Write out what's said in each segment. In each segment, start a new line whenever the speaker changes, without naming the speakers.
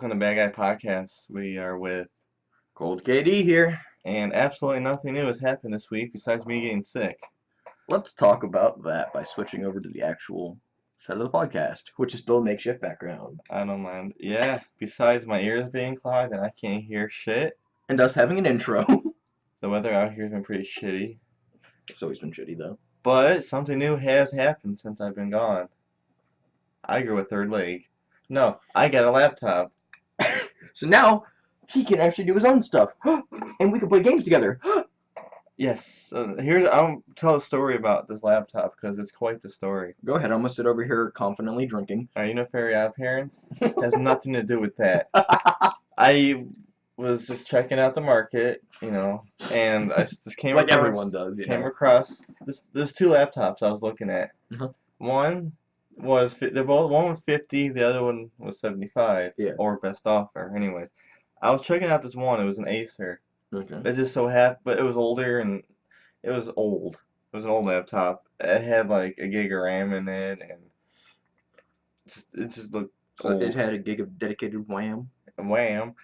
Welcome to Badguy Podcast. We are with,
Cold KD here.
and absolutely nothing new has happened this week besides me getting sick.
Let's talk about that by switching over to the actual set of the podcast, which is still makeshift background.
I don't mind. Yeah, besides my ears being clogged and I can't hear shit,
And us having an intro.
the weather out here has been pretty shitty.
It's always been shitty, though.
But something new has happened since I've been gone. I grew a third leg. No, I got a laptop.
So now, he can actually do his own stuff. And we can play games together.
Yes, I'll tell a story about this laptop because it's quite the story.
Go ahead, I'm gonna sit over here confidently drinking.
You know Fairy Odd Parents? Has nothing to do with that. I was just checking out the market, and I just came
Like
across,
everyone does,
there's two laptops I was looking at.
Uh-huh.
One was one was 50, the other one was 75,
Yeah.
or best offer. Anyways, I was checking out this one. It was an Acer.
Okay.
It just so happened, but it was older and it was old. It was an old laptop. It had like a gig of RAM in it, and it just looked
So
old.
it had a gig of dedicated wham.
Wham.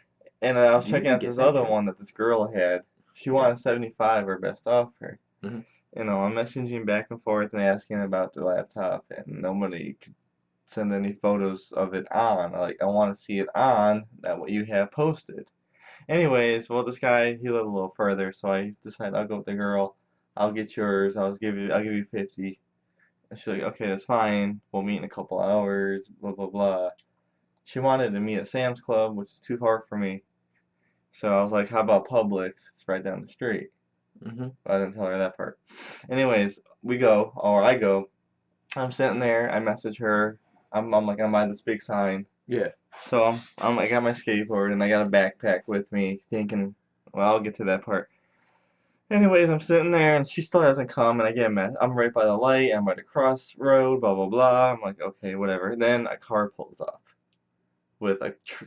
And I was
You
checking
can
out
get
this
that
other
good.
one that this girl had. She wanted 75 or best offer.
Mhm.
I'm messaging back and forth and asking about the laptop, and nobody could send any photos of it on. Like, I want to see it on that what you have posted. Anyways, well, this guy, he lived a little further, so I decided I'll go with the girl. I'll get yours. I'll give you 50. And she's like, okay, that's fine. We'll meet in a couple hours. Blah blah blah. She wanted to meet at Sam's Club, which is too far for me. So I was like, how about Publix? It's right down the street.
Mhm.
I didn't tell her that part. Anyways, we go, or I go. I'm sitting there. I message her. I'm like, I'm by this big sign.
Yeah.
So I got my skateboard and I got a backpack with me, thinking, well, I'll get to that part. Anyways, I'm sitting there and she still hasn't come, and I get mad. I'm right by the light. I'm by the crossroad. Blah blah blah. I'm like, okay, whatever. Then a car pulls up with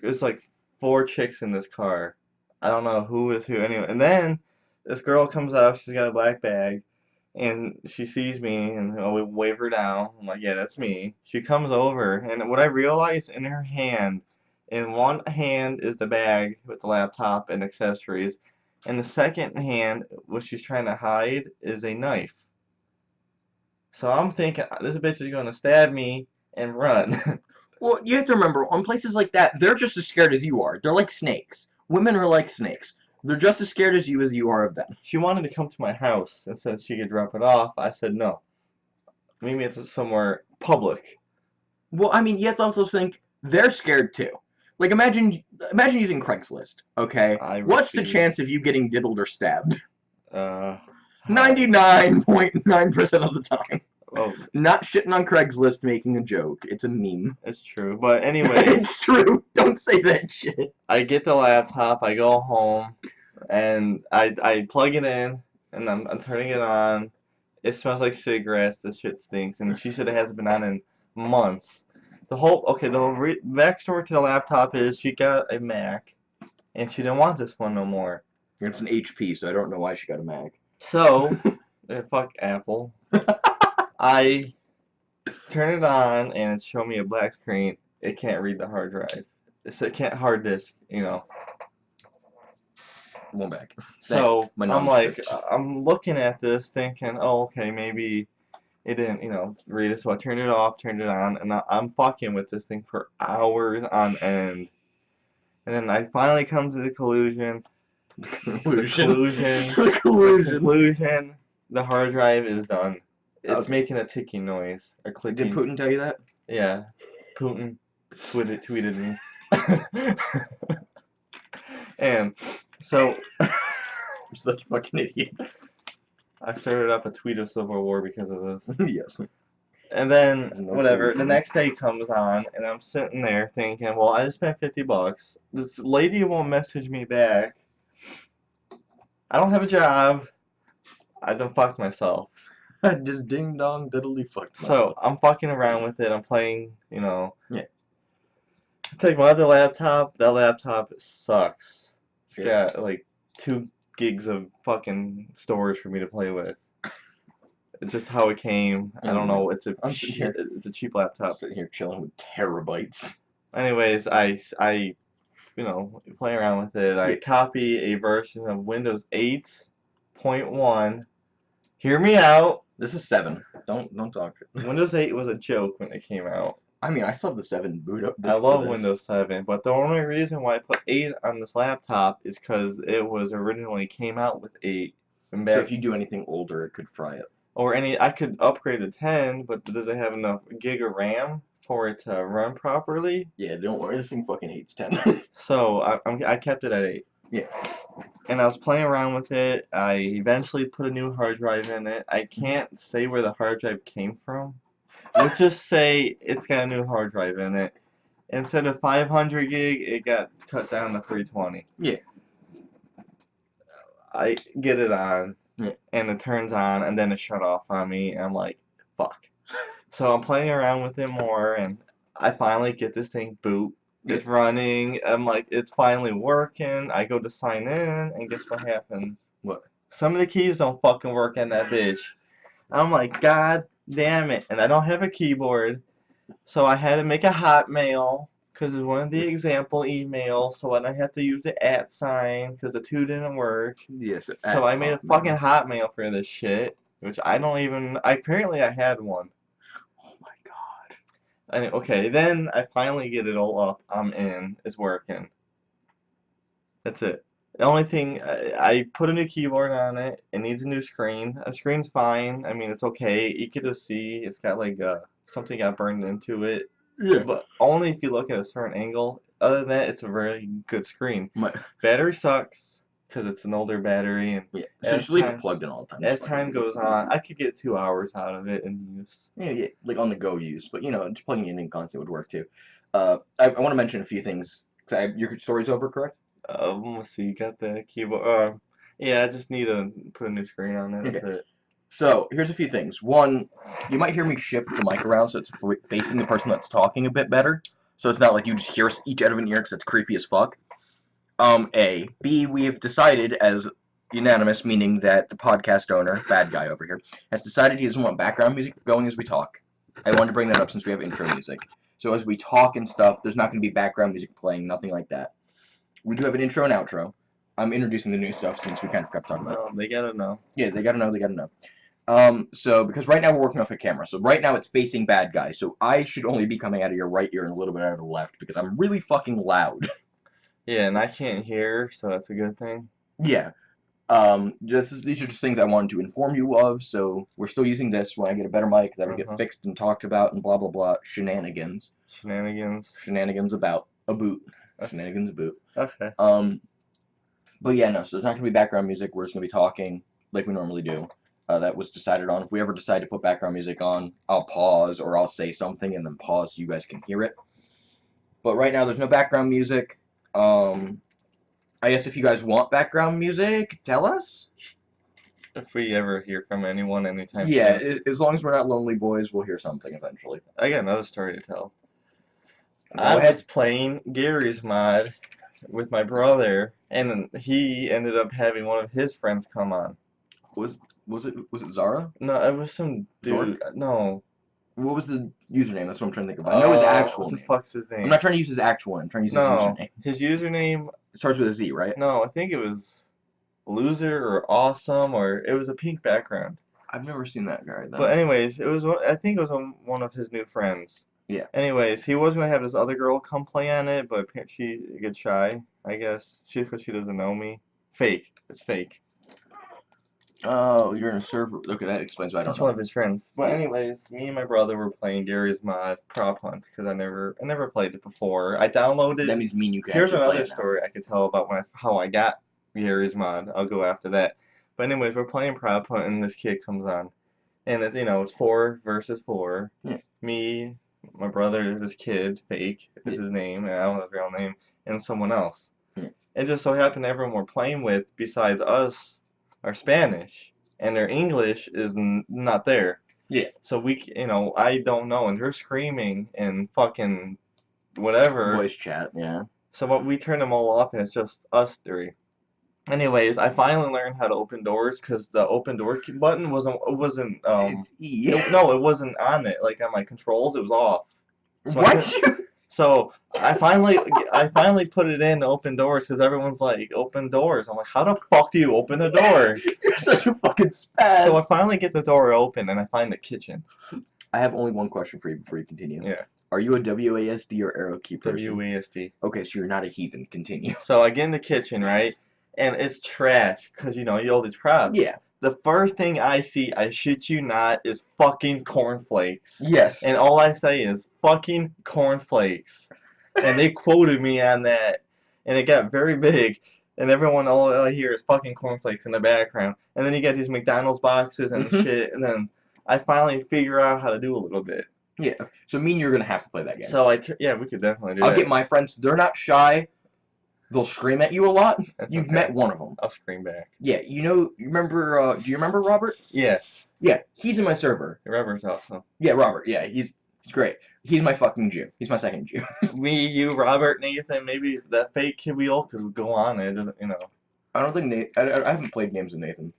it's like four chicks in this car. I don't know who is who anyway. And then this girl comes out. She's got a black bag, and she sees me, and we wave her down. I'm like, yeah, that's me. She comes over, and what I realize in her hand, in one hand is the bag with the laptop and accessories, and the second hand, what she's trying to hide, is a knife. So I'm thinking, this bitch is gonna stab me and run.
Well, you have to remember, on places like that, they're just as scared as you are. They're like snakes. Women are like snakes. They're just as scared as you are of them.
She wanted to come to my house and said she could drop it off. I said no. Meet me at somewhere public.
Well, I mean, you have to also think they're scared too. Like, imagine using Craigslist, okay?
I
What's the
refuse.
chance of you getting diddled or stabbed?
High.
99.9% of the time.
Oh,
Not shitting on Craigslist making a joke. It's a meme.
it's true. But anyways,
It's true. Don't say that shit.
I get the laptop, I go home, and I plug it in, and I'm turning it on. It smells like cigarettes. This shit stinks. And she said it hasn't been on in months. The whole backstory to the laptop is she got a Mac, and she didn't want this one no more.
It's an HP, so I don't know why she got a Mac.
So, fuck Apple. I turn it on and it's showing me a black screen. It can't read the hard drive. It can't hard disk,
One back.
So
My
I'm like,
non-script.
I'm looking at this thinking, oh, okay, maybe it didn't, read it. So I turned it off, turned it on, and I'm fucking with this thing for hours on end. And then I finally come to the conclusion.
The
Conclusion. The hard drive is done. It's
Okay.
making a ticking noise or
Did
clicking.
Putin tell you that?
Yeah, Putin tweeted me. And so
You're such fucking idiots.
I started up a tweet of civil war because of this.
Yes.
And then
No
whatever, the
solution.
next day comes on and I'm sitting there thinking, well, I just spent $50. This lady won't message me back. I don't have a job. I done fucked myself.
I just ding dong diddly fucked
So
myself.
I'm fucking around with it. I'm playing,
Yeah.
I take my other laptop. That laptop sucks. It's
Yeah.
got like 2 gigs of fucking storage for me to play with. It's just how it came. I don't know. It's
I'm sitting here.
a cheap
I'm
laptop.
sitting here chilling with terabytes.
Anyways, I play around with it. I
Yeah.
copy a version of Windows 8.1. Hear me out.
This is 7. Don't talk.
Windows 8 was a joke when it came out.
I mean, I still have the 7 boot up
I
disk for
love
this.
Windows 7, but the only reason why I put 8 on this laptop is because it was originally came out with 8. And
So
back,
if you do anything older, it could fry it.
I could upgrade to 10, but does it have enough gig of RAM for it to run properly?
Yeah, don't worry. This thing fucking hates 10.
So I kept it at 8.
Yeah.
And I was playing around with it. I eventually put a new hard drive in it. I can't say where the hard drive came from. Let's just say it's got a new hard drive in it. Instead of 500 gig, it got cut down to 320.
Yeah.
I get it on,
Yeah.
and it turns on, and then it shut off on me, and I'm like, fuck. So I'm playing around with it more, and I finally get this thing boot. It's running. I'm like, it's finally working. I go to sign in, and guess what happens?
What?
Some of the keys don't fucking work in that bitch. I'm like, God damn it. And I don't have a keyboard. So I had to make a Hotmail because it's one of the example emails. So I had to use the @ sign because the 2 didn't work.
Yes.
So I made a fucking Hotmail for this shit, which I don't even. Apparently I had one.
Oh my god.
And okay, then I finally get it all up. I'm in. It's working. That's it. The only thing, I put a new keyboard on it. It needs a new screen. A screen's fine. I mean, it's okay. You can just see it's got like something got burned into it.
Yeah.
But only if you look at a certain angle. Other than that, it's a very good screen.
My,
Battery sucks because it's an older battery, and
yeah. So
as
just leave
time,
it plugged in all the time.
as time goes on, I could get 2 hours out of it in use.
Yeah, like on the go use, but just plugging it in constant would work too. I want to mention a few things. Your story's over, correct?
Let's see, got the keyboard. Yeah, I just need to put a new screen on it. That's
Okay.
it.
So here's a few things. One, you might hear me shift the mic around so it's facing the person that's talking a bit better. So it's not like you just hear each out of an ear because it's creepy as fuck. A. B, we have decided as unanimous, meaning that the podcast owner, bad guy over here, has decided he doesn't want background music going as we talk. I wanted to bring that up since we have intro music. So as we talk and stuff, there's not going to be background music playing, nothing like that. We do have an intro and outro. I'm introducing the new stuff since we kind of kept talking about it.
No, they gotta know.
Yeah, they gotta know. So because right now we're working off a camera, so right now it's facing bad guy, so I should only be coming out of your right ear and a little bit out of the left because I'm really fucking loud.
Yeah, and I can't hear, so that's a good thing.
Yeah. These are just things I wanted to inform you of, so we're still using this. When I get a better mic, that'll get fixed and talked about and blah blah blah. Shenanigans. Shenanigans about a boot. Shenanigans a boot.
Okay.
But yeah, no, so there's not going to be background music. We're just going to be talking like we normally do. That was decided on. If we ever decide to put background music on, I'll pause or I'll say something and then pause so you guys can hear it. But right now there's no background music. I guess if you guys want background music, tell us.
If we ever hear from anyone anytime
Yeah,
soon.
as long as we're not lonely boys, we'll hear something eventually.
I got another story to tell.
Go
I
ahead.
was playing Garysmod with my brother, and he ended up having one of his friends come on.
Was it Zara?
No, it was some dude. No.
What was the username? That's what I'm trying to think of. I know his actual
what the
name.
fuck's his name?
I'm not trying to use his actual name. I'm trying to use his username.
His username.
It starts with a Z, right?
No, I think it was Loser or Awesome, or it was a pink background.
I've never seen that guy. Though.
But anyways, I think it was one of his new friends.
Yeah.
Anyways, he was gonna have this other girl come play on it, but she gets shy, I guess, because she doesn't know me. Fake. It's fake.
Oh, you're in a server. Okay, that explains why I don't
It's
know.
one of his friends. But anyways, me and my brother were playing Garysmod Prop Hunt because I never played it before. I downloaded.
That means me and you can.
Here's
actually play
another
it now.
story I could tell about how I got Garysmod. I'll go after that. But anyways, we're playing Prop Hunt and this kid comes on, and it's 4 versus 4.
Yeah.
Me, my brother, this kid, fake is his name, and I don't know his real name, and someone else.
Yeah.
It just so happened everyone we're playing with, besides us, are Spanish, and their English is not there.
Yeah.
So I don't know, and they're screaming and fucking whatever.
Voice chat, yeah.
So we turn them all off, and it's just us 3. Anyways, I finally learned how to open doors because the open door button wasn't.
It's E.
No, it wasn't on it. Like on my controls, it was off. So
What?
So I finally put it in open doors because everyone's like open doors. I'm like, how the fuck do you open a door?
You're such a fucking
So I
spaz.
finally get the door open and I find the kitchen.
I have only one question for you before you continue.
Yeah,
Are you a WASD or arrow key person?
WASD.
Okay, so you're not a heathen. Continue.
So I get in the kitchen, right? And it's trash because you all these props.
Yeah.
The first thing I see, I shit you not, is fucking cornflakes.
Yes.
And all I say is fucking cornflakes. And they quoted me on that, and it got very big. And everyone, all I hear is fucking cornflakes in the background. And then you get these McDonald's boxes and
Mhm.
shit. And then I finally figure out how to do a little bit.
Yeah. So me and you're gonna have to play that game.
So yeah, we could definitely do
I'll
that.
get my friends. They're not shy. They'll scream at you a lot.
That's
You've
okay.
met one of them.
I'll scream back.
Yeah. You remember? Do you remember Robert?
Yeah,
Yeah. He's in my server.
Robert's awesome.
Yeah, Robert. Yeah. He's great. He's my fucking Jew. He's my second Jew.
Me, you, Robert, Nathan, maybe that fake kid we all could go on. It doesn't,
I don't think I haven't played games with Nathan.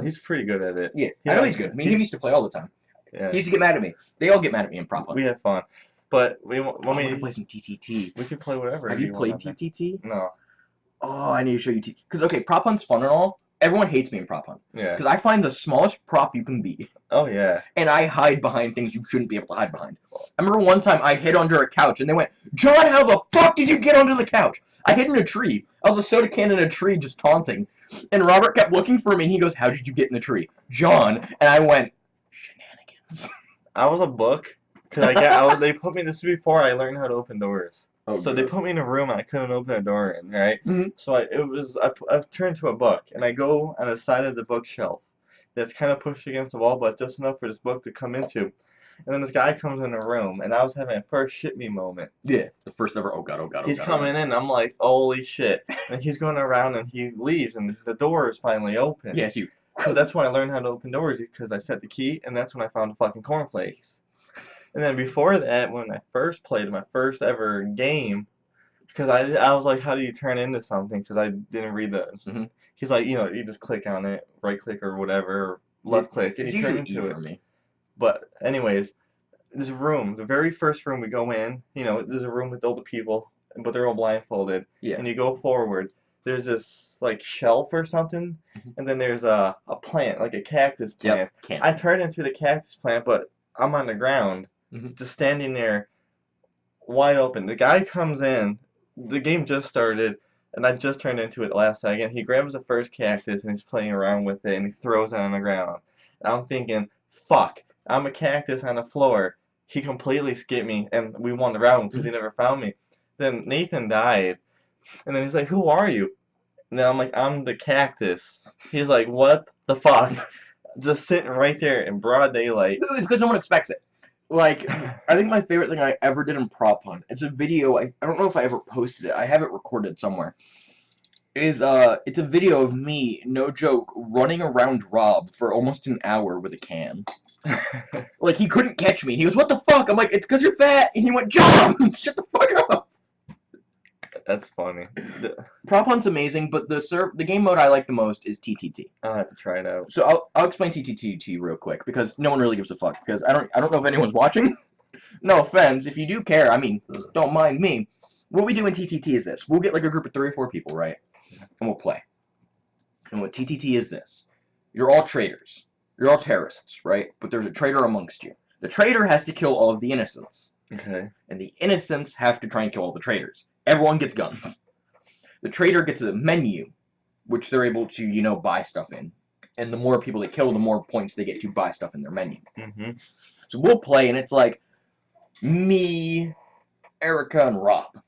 he's pretty good at it.
Yeah.
He
I know
likes
he's good.
it.
Me and him used to play all the time.
Yeah,
He used to get mad at me. They all get mad at me in prop hunt.
we have fun, but we
Oh,
when
we can
we
play some TTT.
we could play whatever.
Have you
want
played
on there.
TTT?
No.
Oh, I need to show you TTT. Because, okay, prop hunt's fun and all. Everyone hates me in prop hunt.
Yeah.
Because I find the smallest prop you can be.
Oh yeah.
And I hide behind things you shouldn't be able to hide behind. I remember one time I hid under a couch and they went, John, how the fuck did you get under the couch? I hid in a tree. I was a soda can in a tree just taunting. And Robert kept looking for me and he goes, how did you get in the tree? John. And I went, shenanigans.
I was a book because they put me. This is before I learned how to open doors.
Oh,
So they put me in a room and I couldn't open a door in, right?
Mhm.
So I've turned to a book and I go on the side of the bookshelf that's kind of pushed against the wall, but just enough for this book to come into. And then this guy comes in the room and I was having a first shit me moment.
Yeah. The first ever, oh god, oh god, oh
He's
god.
coming in, I'm like, holy shit. And he's going around and he leaves and the door is finally open.
Yeah, it's you.
So that's when I learned how to open doors because I set the key and that's when I found the fucking cornflakes. And then before that, when I first played my first ever game, because I was like, how do you turn into something? Because I didn't read the.
Mhm.
He's like, you just click on it, right click or whatever, or left click, and
It's
you turn
usually
into
E
it.
for me.
But anyways, this room, the very first room we go in, there's a room with all the people, but they're all blindfolded.
Yeah.
And you go forward. There's this like shelf or something,
Mhm.
and then there's a plant, like a cactus plant.
Yep. Can't.
I turned into the cactus plant, but I'm on the ground,
Mhm.
just standing there, wide open. The guy comes in. The game just started, and I just turned into it last second. He grabs the first cactus and he's playing around with it, and he throws it on the ground. And I'm thinking, fuck, I'm a cactus on the floor. He completely skipped me, and we won the round because he never found me. Then Nathan died, and then he's like, "Who are you?" And then I'm like, "I'm the cactus." He's like, "What the fuck?" Just sitting right there in broad daylight.
Because no one expects it. Like, I think my favorite thing I ever did in prop hunt, it's a video, I don't know if I ever posted it, I have it recorded somewhere, it's a video of me, no joke, running around Rob for almost an hour with a can. Like, he couldn't catch me. He goes, what the fuck? I'm like, it's because you're fat. And he went, John, shut the fuck up.
That's funny.
Prop hunt's amazing, but the game mode I like the most is TTT.
I'll have to try it out.
So I'll explain TTT to you real quick because no one really gives a fuck because I don't know if anyone's watching. No offense, if you do care, I mean, don't mind me. What we do in TTT is this: we'll get like a group of 3 or 4 people, right, and we'll play. And what TTT is this: you're all traitors, you're all terrorists, right? But there's a traitor amongst you. The traitor has to kill all of the innocents,
Okay.
and the innocents have to try and kill all the traitors. Everyone gets guns. The traitor gets a menu, which they're able to, buy stuff in. And the more people they kill, the more points they get to buy stuff in their menu.
Mhm.
So we'll play, and it's like me, Erica, and Rob.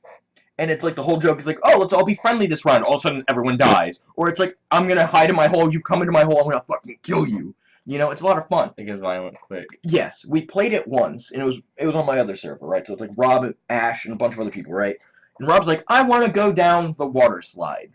And it's like the whole joke is like, oh, let's all be friendly this round. All of a sudden, everyone dies. Or it's like, I'm going to hide in my hole, you come into my hole, I'm going to fucking kill you. It's a lot of fun.
It gets violent quick.
Yes, we played it once, and it was on my other server, right? So it's like Rob, and Ash, and a bunch of other people, right? And Rob's like, I want to go down the water slide.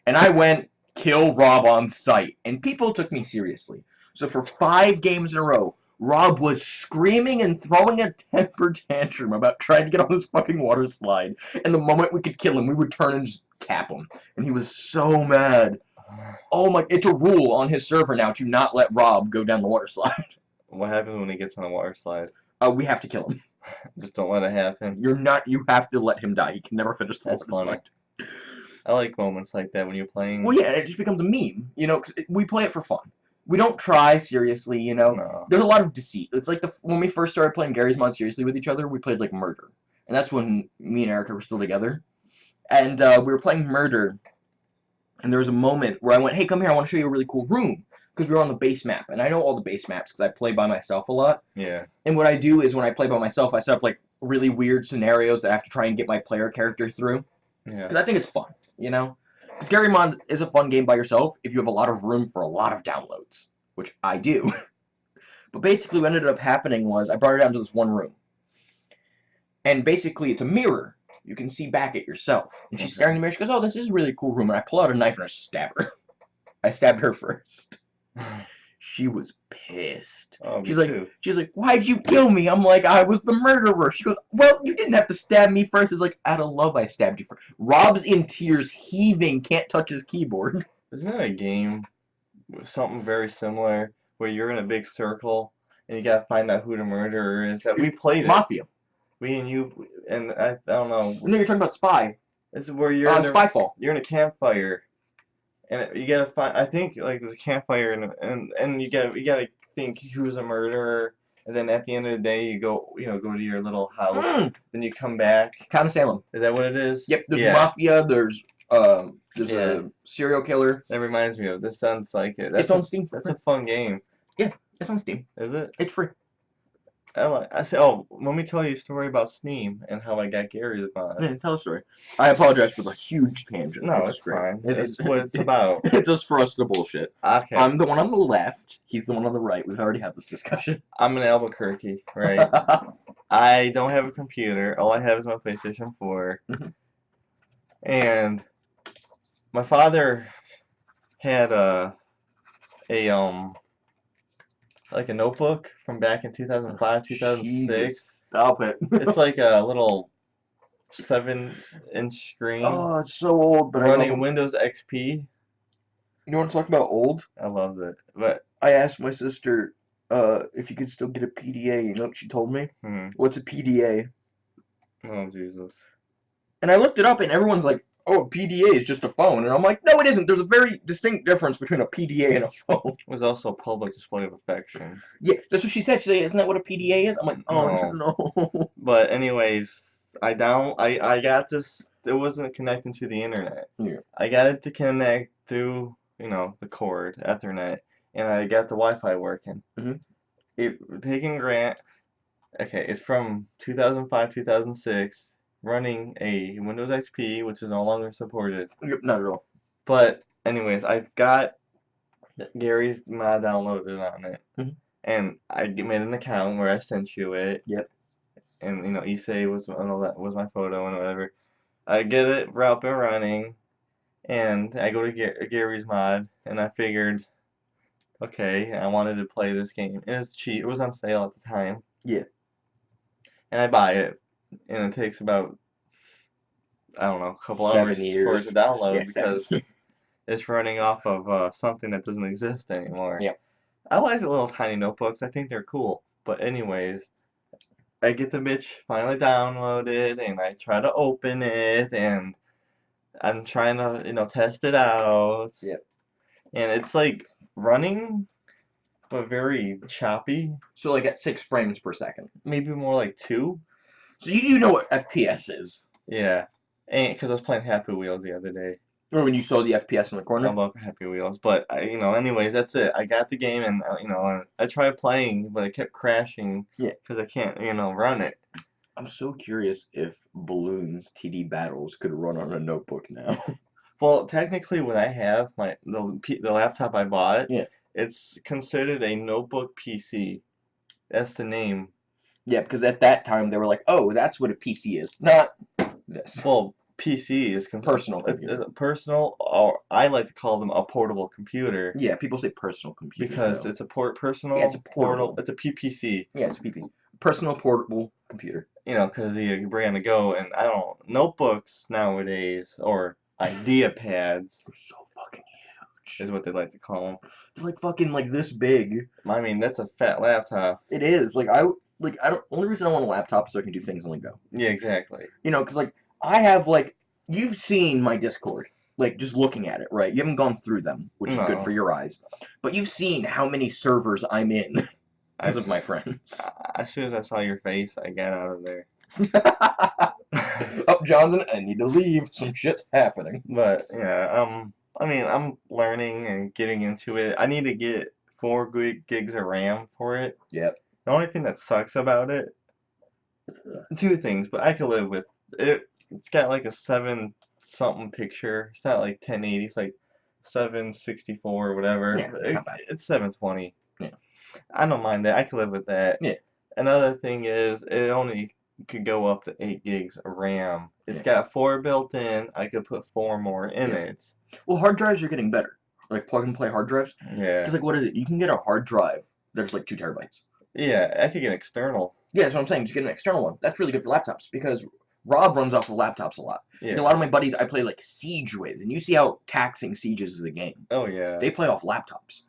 And I went, kill Rob on sight. And people took me seriously. So for 5 games in a row, Rob was screaming and throwing a temper tantrum about trying to get on this fucking water slide. And the moment we could kill him, we would turn and just cap him. And he was so mad. Oh my, it's a rule on his server now to not let Rob go down the water slide.
What happens when he gets on a water slide?
We have to kill him.
Just don't let it happen.
You have to let him die. He can never finish the
That's
longest
funny.
fight.
I like moments like that when you're playing.
Well, yeah, it just becomes a meme, 'cause we play it for fun. We don't try seriously,
No.
There's a lot of deceit. It's like when we first started playing Garysmod seriously with each other, we played like Murder. And that's when me and Erica were still together. And we were playing Murder, and there was a moment where I went, hey, come here, I want to show you a really cool room. Because we were on the base map, and I know all the base maps because I play by myself a lot.
Yeah.
And what I do is when I play by myself, I set up like really weird scenarios that I have to try and get my player character through.
Yeah.
Because I think it's fun, Because Garysmod is a fun game by yourself if you have a lot of room for a lot of downloads, which I do. But basically what ended up happening was I brought her down to this one room. And basically it's a mirror. You can see back at yourself. And she's staring in the mirror. She goes, oh, this is a really cool room. And I pull out a knife and I stab her. I stabbed her first. She was pissed.
Oh,
she's like, why'd you kill me? I'm like, I was the murderer. She goes, well, you didn't have to stab me first. It's like, out of love, I stabbed you first. Rob's in tears, heaving, can't touch his keyboard.
Isn't that a game with something very similar where you're in a big circle and you gotta find out who the murderer is? That we played it.
Mafia.
We and you and I don't know.
No, you're talking about Spy.
This is where you're in
Spyfall.
You're in a campfire. And you gotta find. I think like there's a campfire, and you gotta think who's a murderer, and then at the end of the day you go to your little house. Then you come back.
Town of Salem.
Is that what it is?
Yep. There's Mafia. There's a serial killer.
That reminds me of. This sounds like it.
It's on Steam.
That's a fun game.
Yeah, it's on Steam.
Is it?
It's free.
I say, oh, let me tell you a story about Steam and how I got Garysmod.
Yeah, tell a story. I apologize for the huge tangent.
No, it's fine. It's what it's about.
It's just for us to bullshit.
Okay.
I'm the one on the left. He's the one on the right. We've already had this discussion.
I'm in Albuquerque, right? I don't have a computer. All I have is my PlayStation 4. And my father had like a notebook from back in 2005, 2006.
Jesus, stop it.
It's like a little 7-inch screen.
Oh, it's so old, but
running Windows XP.
You want to talk about old?
I loved it, but
I asked my sister if you could still get a PDA. You know what she told me? What's a PDA?
Oh Jesus!
And I looked it up, and everyone's like, "Oh, a PDA is just a phone," and I'm like, "No, it isn't. There's a very distinct difference between a PDA and a phone."
It was also a public display of affection.
Yeah, that's what she said. She said, "Isn't that what a PDA is?" I'm like, "Oh no."
But anyways, I got this. It wasn't connecting to the internet.
Yeah.
I got it to connect through the cord, Ethernet, and I got the Wi-Fi working. Taking grant. Okay, it's from 2005, 2006, running a Windows XP, which is no longer supported.
Not at all.
But anyways, I've got Gary's mod downloaded on it, and I made an account where I sent you it.
Yep.
And Issei was all that was my photo and whatever. I get it up and running, and I go to Garysmod, and I figured, okay, I wanted to play this game. It was cheap. It was on sale at the time.
Yeah.
And I buy it, and it takes about, I don't know, a couple
7
hours
years.
for it to download because
7.
it's running off of something that doesn't exist anymore.
Yeah.
I like the little tiny notebooks. I think they're cool. But anyways, I get the bitch finally downloaded, and I try to open it, and I'm trying to, test it out.
Yep.
And it's like running, but very choppy.
So like at 6 frames per second.
Maybe more like 2.
So you do know what FPS is?
Yeah. And because I was playing Happy Wheels the other day.
Or when you saw the FPS in the corner?
I love Happy Wheels, but anyways, that's it. I got the game, and I tried playing, but it kept crashing.
Yeah.
Because I can't, run it.
I'm so curious if Balloon's TD Battles could run on a notebook now.
Well, technically, what I have, the laptop I bought,
yeah,
it's considered a notebook PC. That's the name.
Yeah, because at that time they were like, oh, that's what a PC is, not this.
Well, PC is
personal.
Personal, or I like to call them a portable computer.
Yeah, people say personal computer.
Because it's a personal.
Yeah, it's a portable.
It's a PPC.
Yeah, it's a PPC. Personal portable computer.
Because you bring on the go, and notebooks nowadays, or idea pads.
They're so fucking huge.
Is what they like to call them.
They're like fucking like this big.
I mean, that's a fat laptop.
It is. Like like I don't. Only reason I want a laptop is so I can do things on the go.
Yeah, exactly.
You know, because like I have like you've seen my Discord, like just looking at it, right? You haven't gone through them, which is good for
No,
your eyes, but you've seen how many servers I'm in because
I
of my friends.
as soon as I saw your face, I got out of there.
Up, Johnson, I need to leave. Some shit's happening.
But yeah, I mean, I'm learning and getting into it. I need to get 4 gigs of RAM for it.
Yep.
The only thing that sucks about it, two things, but I could live with it. It's got like a 7 something picture. It's not like 1080. It's like 764 or whatever.
Yeah, it's not bad.
It's 720.
Yeah.
I don't mind that. I can live with that.
Yeah.
Another thing is it only could go up to 8 gigs of RAM. It's
Yeah.
got 4 built in. I could put 4 more in
Yeah.
it.
Well, hard drives are getting better. Like plug and play hard drives.
Yeah.
Because like, what is it? You can get a hard drive that's like 2 terabytes.
Yeah, I could get external.
Yeah, that's what I'm saying. Just get an external one. That's really good for laptops because Rob runs off of laptops a lot.
Yeah.
Like, a lot of my buddies I play like Siege with, and you see how taxing Siege is as a game.
Oh yeah.
They play off laptops.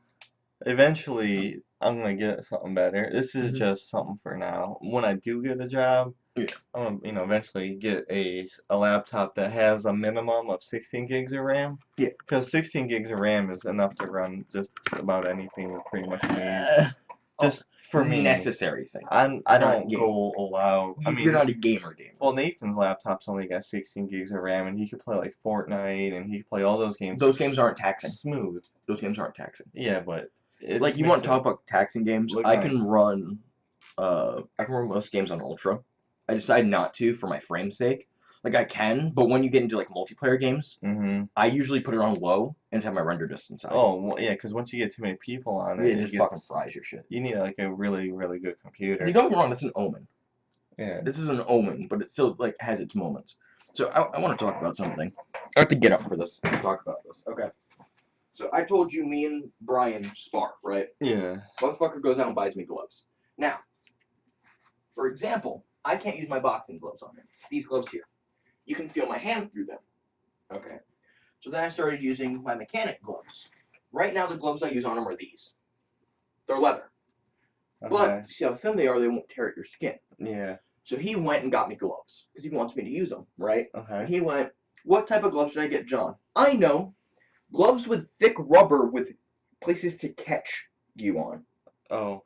Eventually, I'm gonna get something better. This is
Mhm.
just something for now. When I do get a job,
Yeah.
I'm gonna, eventually get a laptop that has a minimum of 16 gigs of RAM.
Yeah.
Because 16 gigs of RAM is enough to run just about anything we pretty much need. Just for me.
Necessary thing.
I
Not
don't
game.
go allowed. I mean,
You're not a gamer.
well, Nathan's laptop's only got 16 gigs of RAM, and he could play like Fortnite, and he could play all those games.
Those games aren't taxing.
Smooth.
Those games aren't taxing.
Yeah, but it
Like
just
you
makes
want to
it
talk about taxing games?
look
I
nice.
can run most games on Ultra. I decide not to for my frame sake. Like I can, but when you get into like multiplayer games,
Mm-hmm.
I usually put it on low and have my render distance high.
Oh, well, yeah, because once you get too many people on it,
it just fucking
gets,
fries your shit.
you need like a really, really good computer.
You don't get me wrong, that's an omen.
Yeah.
This is an omen, but it still like has its moments. So I want to talk about something. I have to get up for this to talk about this. Okay. So I told you me and Brian spar, right?
Yeah.
Motherfucker goes out and buys me gloves. Now, for example, I can't use my boxing gloves on him. These gloves here. You can feel my hand through them. Okay. So then I started using my mechanic gloves. Right now the gloves I use on him are these. They're leather.
Okay.
But you see how thin they are, they won't tear at your skin.
Yeah.
So he went and got me gloves because he wants me to use them, right?
Okay.
And he went, what type of gloves should I get, John? I know. Gloves with thick rubber with places to catch you on.
Oh.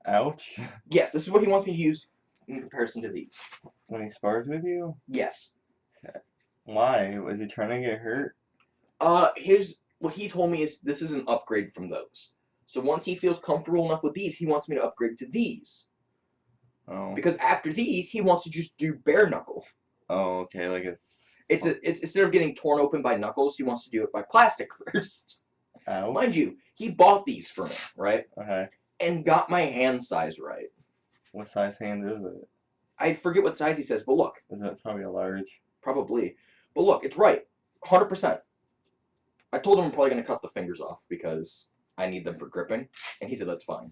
Ouch.
Yes, this is what he wants me to use in comparison to these.
When he spars with you?
Yes.
Why? Was he trying to get hurt?
What he told me is this is an upgrade from those. So once he feels comfortable enough with these, he wants me to upgrade to these.
Oh.
Because after these, he wants to just do bare knuckle.
Oh, okay. Like it's
Instead of getting torn open by knuckles, he wants to do it by plastic first.
ouch.
Mind you, he bought these for me, right?
Okay.
And got my hand size right.
What size hand is it?
I forget what size he says, but look,
Is it probably a large?
probably. But look, it's right. 100%. I told him I'm probably going to cut the fingers off because I need them for gripping, and he said that's fine.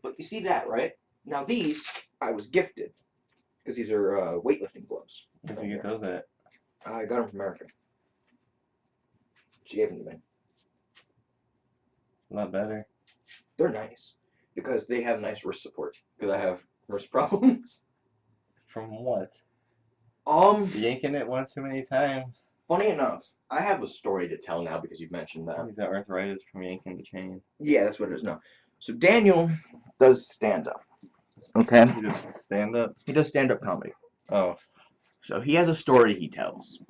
But you see that, right? Now these, I was gifted, because these are weightlifting gloves.
Where'd you get those at?
I got them from America. She gave them to me.
A lot better.
They're nice, because they have nice wrist support, because I have wrist problems.
From what? Yanking it one too many times.
Funny enough, I have a story to tell now because you've mentioned that.
He's got arthritis from yanking the chain.
Yeah, that's what it is now. So Daniel does stand-up. Okay?
He just stand up.
He does stand-up comedy.
Oh.
So he has a story he tells,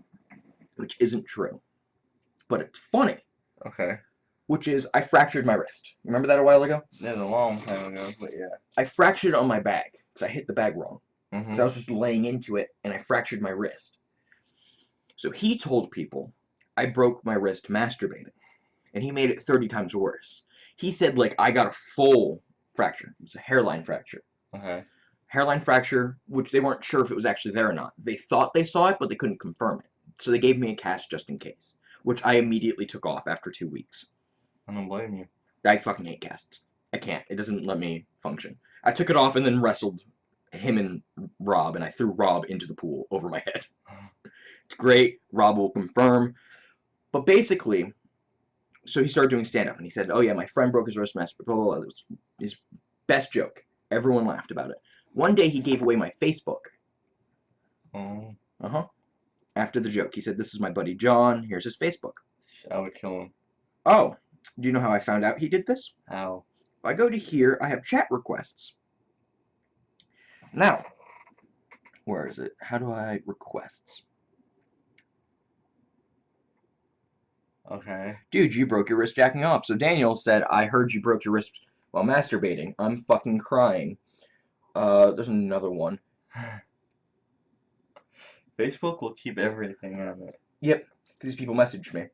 which isn't true. But it's funny,
Okay.
which is I fractured my wrist. Remember that a while ago?
That was a long time ago, but yeah.
I fractured it on my bag because I hit the bag wrong.
Mm-hmm.
So I was just laying into it, and I fractured my wrist. So he told people I broke my wrist masturbating, and he made it 30 times worse. He said, like, I got a full fracture. It's a hairline fracture.
Okay.
Hairline fracture, which they weren't sure if it was actually there or not. They thought they saw it, but they couldn't confirm it. So they gave me a cast just in case, which I immediately took off after 2 weeks.
I don't blame you.
I fucking hate casts. I can't. It doesn't let me function. I took it off and then wrestled him and Rob, and I threw Rob into the pool over my head. It's great. Rob will confirm. But basically, So he started doing stand-up, and he said, "Oh yeah, my friend broke his wrist, blah blah blah." It was his best joke. Everyone laughed about it. One day he gave away my Facebook.
Oh,
After the joke, he said, "This is my buddy John. Here's his Facebook."
I would kill him.
Oh, do you know how I found out he did this?
How?
I go to here. I have chat requests. Now, where is it? How do I requests?
Okay.
Dude, you broke your wrist jacking off. So Daniel said, "I heard you broke your wrist while masturbating. I'm fucking crying." There's another one.
Facebook will keep everything on it.
Yep, these people messaged me.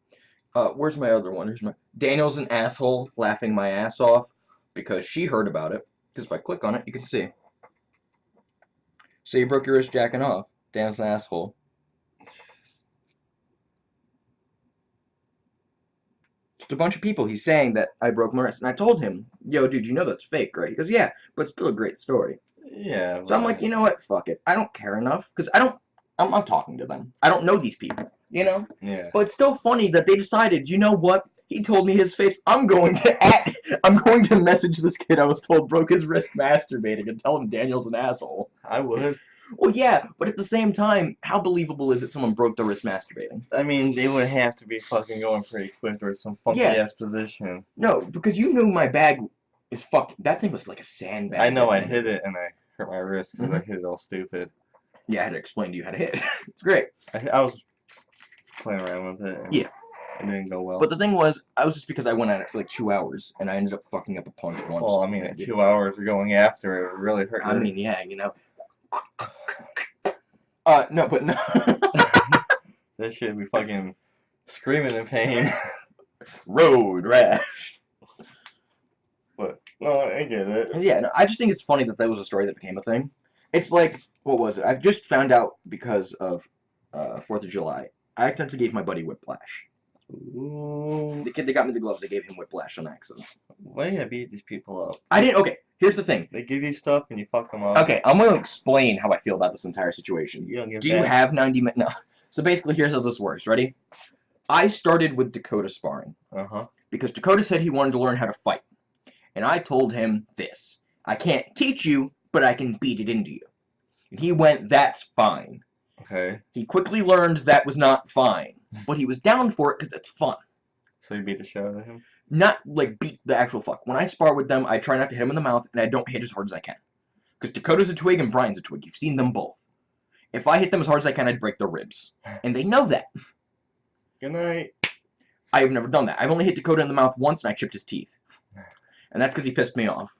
Where's my other one? Here's my Daniel's an asshole, laughing my ass off because she heard about it. Because if I click on it, you can see. So you broke your wrist jacking off. Daniel's an asshole. Just a bunch of people. He's saying that I broke my wrist, and I told him, "Yo, dude, you know that's fake, right?" He goes, "Yeah, but it's still a great story."
Yeah.
So I'm like, you know what? Fuck it. I don't care enough because I'm not talking to them. I don't know these people, you know.
Yeah.
But it's still funny that they decided, you know what? He told me his face. I'm going to message this kid I was told broke his wrist masturbating and tell him Daniel's an asshole.
I would.
Well, yeah, but at the same time, how believable is it someone broke their wrist masturbating?
I mean, they would have to be fucking going pretty quick or some funky ass position.
No, because you knew my bag is fucking. That thing was like a sandbag.
I know I hit it and I hurt my wrist because I hit it all stupid.
Yeah, I had to explain to you how to hit. It's great.
I was playing around with it. And
Yeah.
It didn't go well.
But the thing was, I was just because I went at it for like 2 hours and I ended up fucking up a punch once.
Well, I mean, at 2 hours of going after it really hurt.
I mean, yeah, you know. No, but no.
That shit be fucking screaming in pain.
Road rash.
But no, I get it.
Yeah, no, I just think it's funny that that was a story that became a thing. It's like, what was it? I've just found out because of 4th of July. I accidentally gave my buddy whiplash.
Ooh.
The kid that got me the gloves, I gave him whiplash on accident.
Why do you beat these people up?
I didn't. Okay, here's the thing.
They give you stuff and you fuck them up.
Okay, I'm going to explain how I feel about this entire situation.
You don't give
Do you have 90 minutes? No. So basically, here's how this works. Ready? I started with Dakota sparring. Because Dakota said he wanted to learn how to fight. And I told him this. I can't teach you, but I can beat it into you. And he went, "That's fine."
Okay.
He quickly learned that was not fine. But he was down for it because it's fun.
So you beat the shit out of him?
Not, like, beat the actual fuck. When I spar with them, I try not to hit him in the mouth, and I don't hit as hard as I can. Because Dakota's a twig and Brian's a twig. You've seen them both. If I hit them as hard as I can, I'd break their ribs. And they know that.
Good night.
I have never done that. I've only hit Dakota in the mouth once, and I chipped his teeth. And that's because he pissed me off.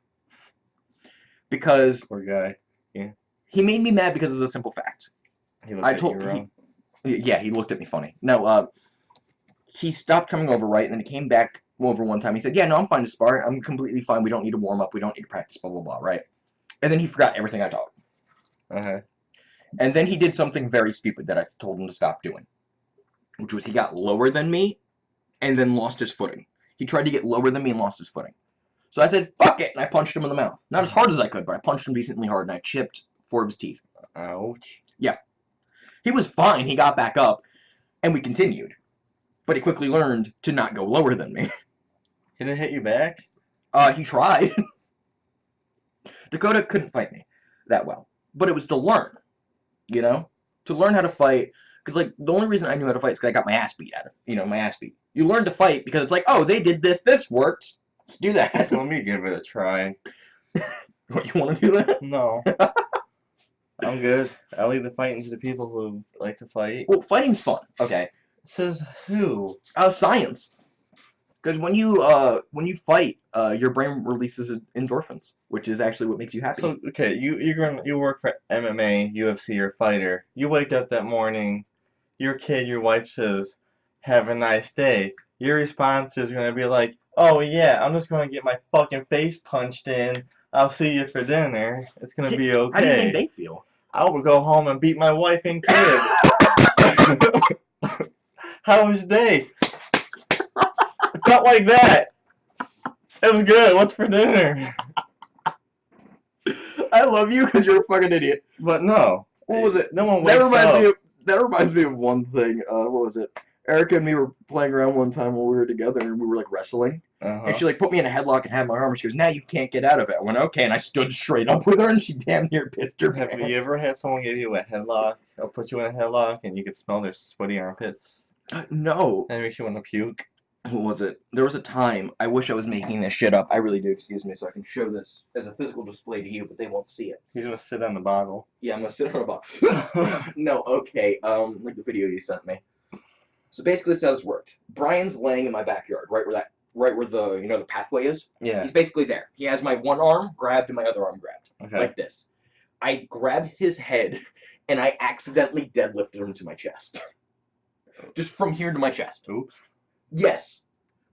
Because...
Poor guy. Yeah.
He made me mad because of the simple fact.
He looked at you wrong.
Yeah, he looked at me funny. No, he stopped coming over, right? And then he came back over one time. He said, "Yeah, no, I'm fine to spar. I'm completely fine. We don't need to warm up. We don't need to practice, blah, blah, blah," right? And then he forgot everything I taught him.
Okay.
And then he did something very stupid that I told him to stop doing. Which was he got lower than me and then lost his footing. He tried to get lower than me and lost his footing. So I said, "Fuck it," and I punched him in the mouth. Not as hard as I could, but I punched him decently hard, and I chipped 4 of his teeth.
Ouch.
Yeah. He was fine. He got back up, and we continued. But he quickly learned to not go lower than me.
He didn't hit you back?
He tried. Dakota couldn't fight me that well. But it was to learn, you know? To learn how to fight. Because, like, the only reason I knew how to fight is because I got my ass beat at it. You know, my ass beat. You learn to fight because it's like, oh, they did this. This worked. Let's do that.
Let me give it a try.
What, you want to do that?
No. I'm good. I'll leave the fighting to the people who like to fight.
Well, fighting's fun. Okay.
Says who?
Science. Because when you fight, your brain releases endorphins, which is actually what makes you happy.
So okay, you work for MMA, UFC, you're a fighter. You wake up that morning, your kid, your wife says, "Have a nice day." Your response is gonna be like, "Oh yeah, I'm just gonna get my fucking face punched in. I'll see you for dinner. It's gonna be okay."
How do you think they feel?
I would go home and beat my wife and kid. How was your day? It felt like that. It was good. What's for dinner?
I love you because you're a fucking idiot.
But no.
What was it?
No one wakes up.
That reminds me of one thing. What was it? Erica and me were playing around one time while we were together, and we were like wrestling. And she like put me in a headlock and had my arm. And she goes, "Now you can't get out of it." I went, "Okay," and I stood straight up with her, and she damn near pissed her
Have
pants.
you ever had someone give you a headlock or put you in a headlock and you could smell their sweaty armpits?
No.
That makes you want to puke.
What was it? There was a time. I wish I was making this shit up. I really do. Excuse me, so I can show this as a physical display to you, but they won't see it.
He's gonna sit on the bottle.
Yeah, I'm gonna sit on a box. No, okay. Like the video you sent me. So basically, this is how this worked. Brian's laying in my backyard, right where the the pathway is.
Yeah.
He's basically there. He has my one arm grabbed and my other arm grabbed,
Okay.
like this. I grabbed his head, and I accidentally deadlifted him to my chest, just from here to my chest.
Oops.
Yes,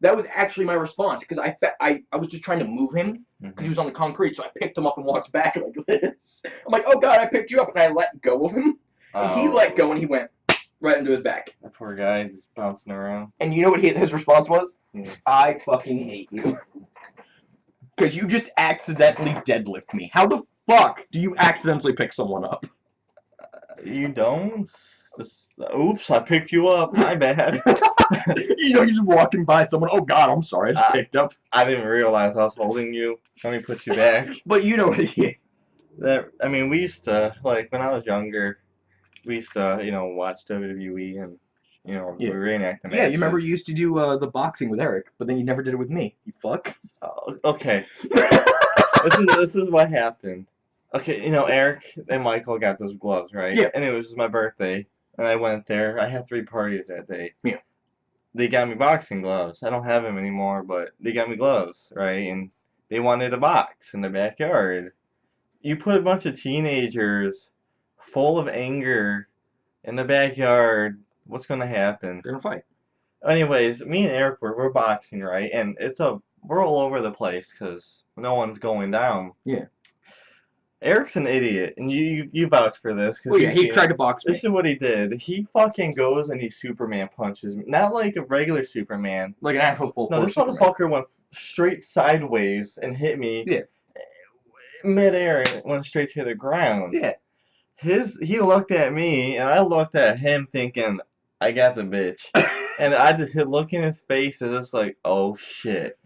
that was actually my response because I was just trying to move him because he was on the concrete, so I picked him up and walked back like this. I'm like, "Oh God, I picked you up," and I let go of him, and he let go and he went right into his back.
That poor guy just bouncing around.
And you know what his response was?
Yeah.
"I fucking hate you." Because you just accidentally deadlift me. How the fuck do you accidentally pick someone up?
You don't? Oops, I picked you up. My bad.
You're just walking by someone. "Oh God, I'm sorry, I just picked up."
I didn't realize I was holding you. Let me put you back.
But you know what he is.
We used to, like, when I was younger, we used to, watch WWE and,
Yeah.
reenact the matches.
Yeah, you remember you used to do the boxing with Eric, but then you never did it with me. You fuck.
Okay. This is what happened. Okay, Eric and Michael got those gloves, right?
Yeah.
And it was my birthday, and I went there. I had 3 parties that day.
Yeah.
They got me boxing gloves. I don't have them anymore, but they got me gloves, right? And they wanted to box in the backyard. You put a bunch of teenagers full of anger in the backyard, what's going to happen?
They're gonna fight.
Anyways, me and Eric we're boxing, right? And we're all over the place because no one's going down.
Yeah.
Eric's an idiot, and you vouch for this.
Oh yeah, he tried to box me.
This is what he did. He fucking goes and he Superman punches me. Not like a regular Superman.
Like an actual full
No,
force
this motherfucker went straight sideways and hit me.
Yeah.
Midair and it went straight to the ground.
Yeah.
He looked at me and I looked at him thinking, I got the bitch. And I just hit look in his face and just like, oh shit.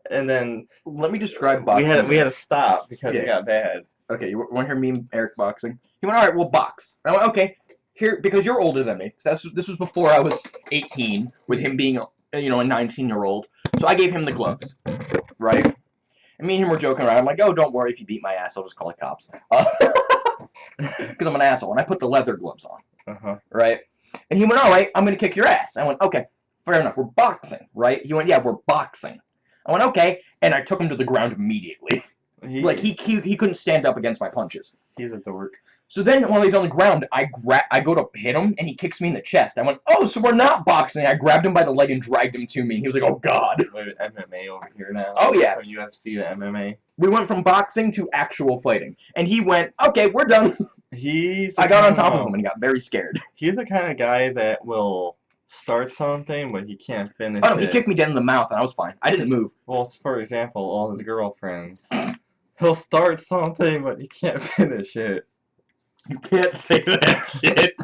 And then
let me describe boxing.
We had to stop because it got bad.
Okay, you want to hear me and Eric boxing? He went, "All right, we'll box." And I went, "Okay, here because you're older than me." So this was before I was 18, with him being a 19-year-old. So I gave him the gloves, right? And me and him were joking around. I'm like, "Oh, don't worry if you beat my ass, I'll just call the cops." Because I'm an asshole, and I put the leather gloves on, right? And he went, "All right, I'm gonna kick your ass." I went, "Okay, fair enough. We're boxing, right?" He went, "Yeah, we're boxing." I went, "Okay," and I took him to the ground immediately. He couldn't stand up against my punches.
He's a dork.
So then, while he's on the ground, I go to hit him, and he kicks me in the chest. I went, "Oh, so we're not boxing." I grabbed him by the leg and dragged him to me, and he was like, "Oh God."
Wait, MMA over here now.
Oh yeah.
From UFC to MMA.
We went from boxing to actual fighting, and he went, "Okay, we're done."
I
got on top of him, and he got very scared.
He's the kind of guy that will start something, but he can't finish it.
He kicked me dead in the mouth, and I was fine. I didn't move.
Well, it's, for example, all his girlfriends. He'll start something, but he can't finish it.
You can't say that shit.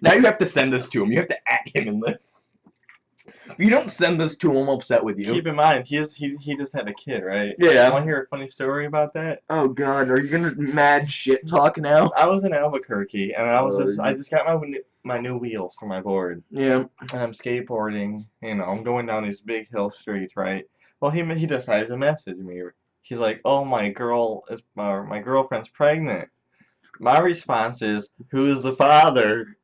Now you have to send this to him. You have to at him in this. If you don't send this to him, I'm upset with you.
Keep in mind, he just had a kid, right?
Yeah.
Want to hear a funny story about that?
Oh God, are you gonna mad shit talk now?
I was in Albuquerque, and I just got my new wheels for my board.
Yeah.
And I'm skateboarding. I'm going down these big hill streets, right? Well, he decides to message me. He's like, "Oh, my girlfriend's pregnant." My response is, "Who's the father?"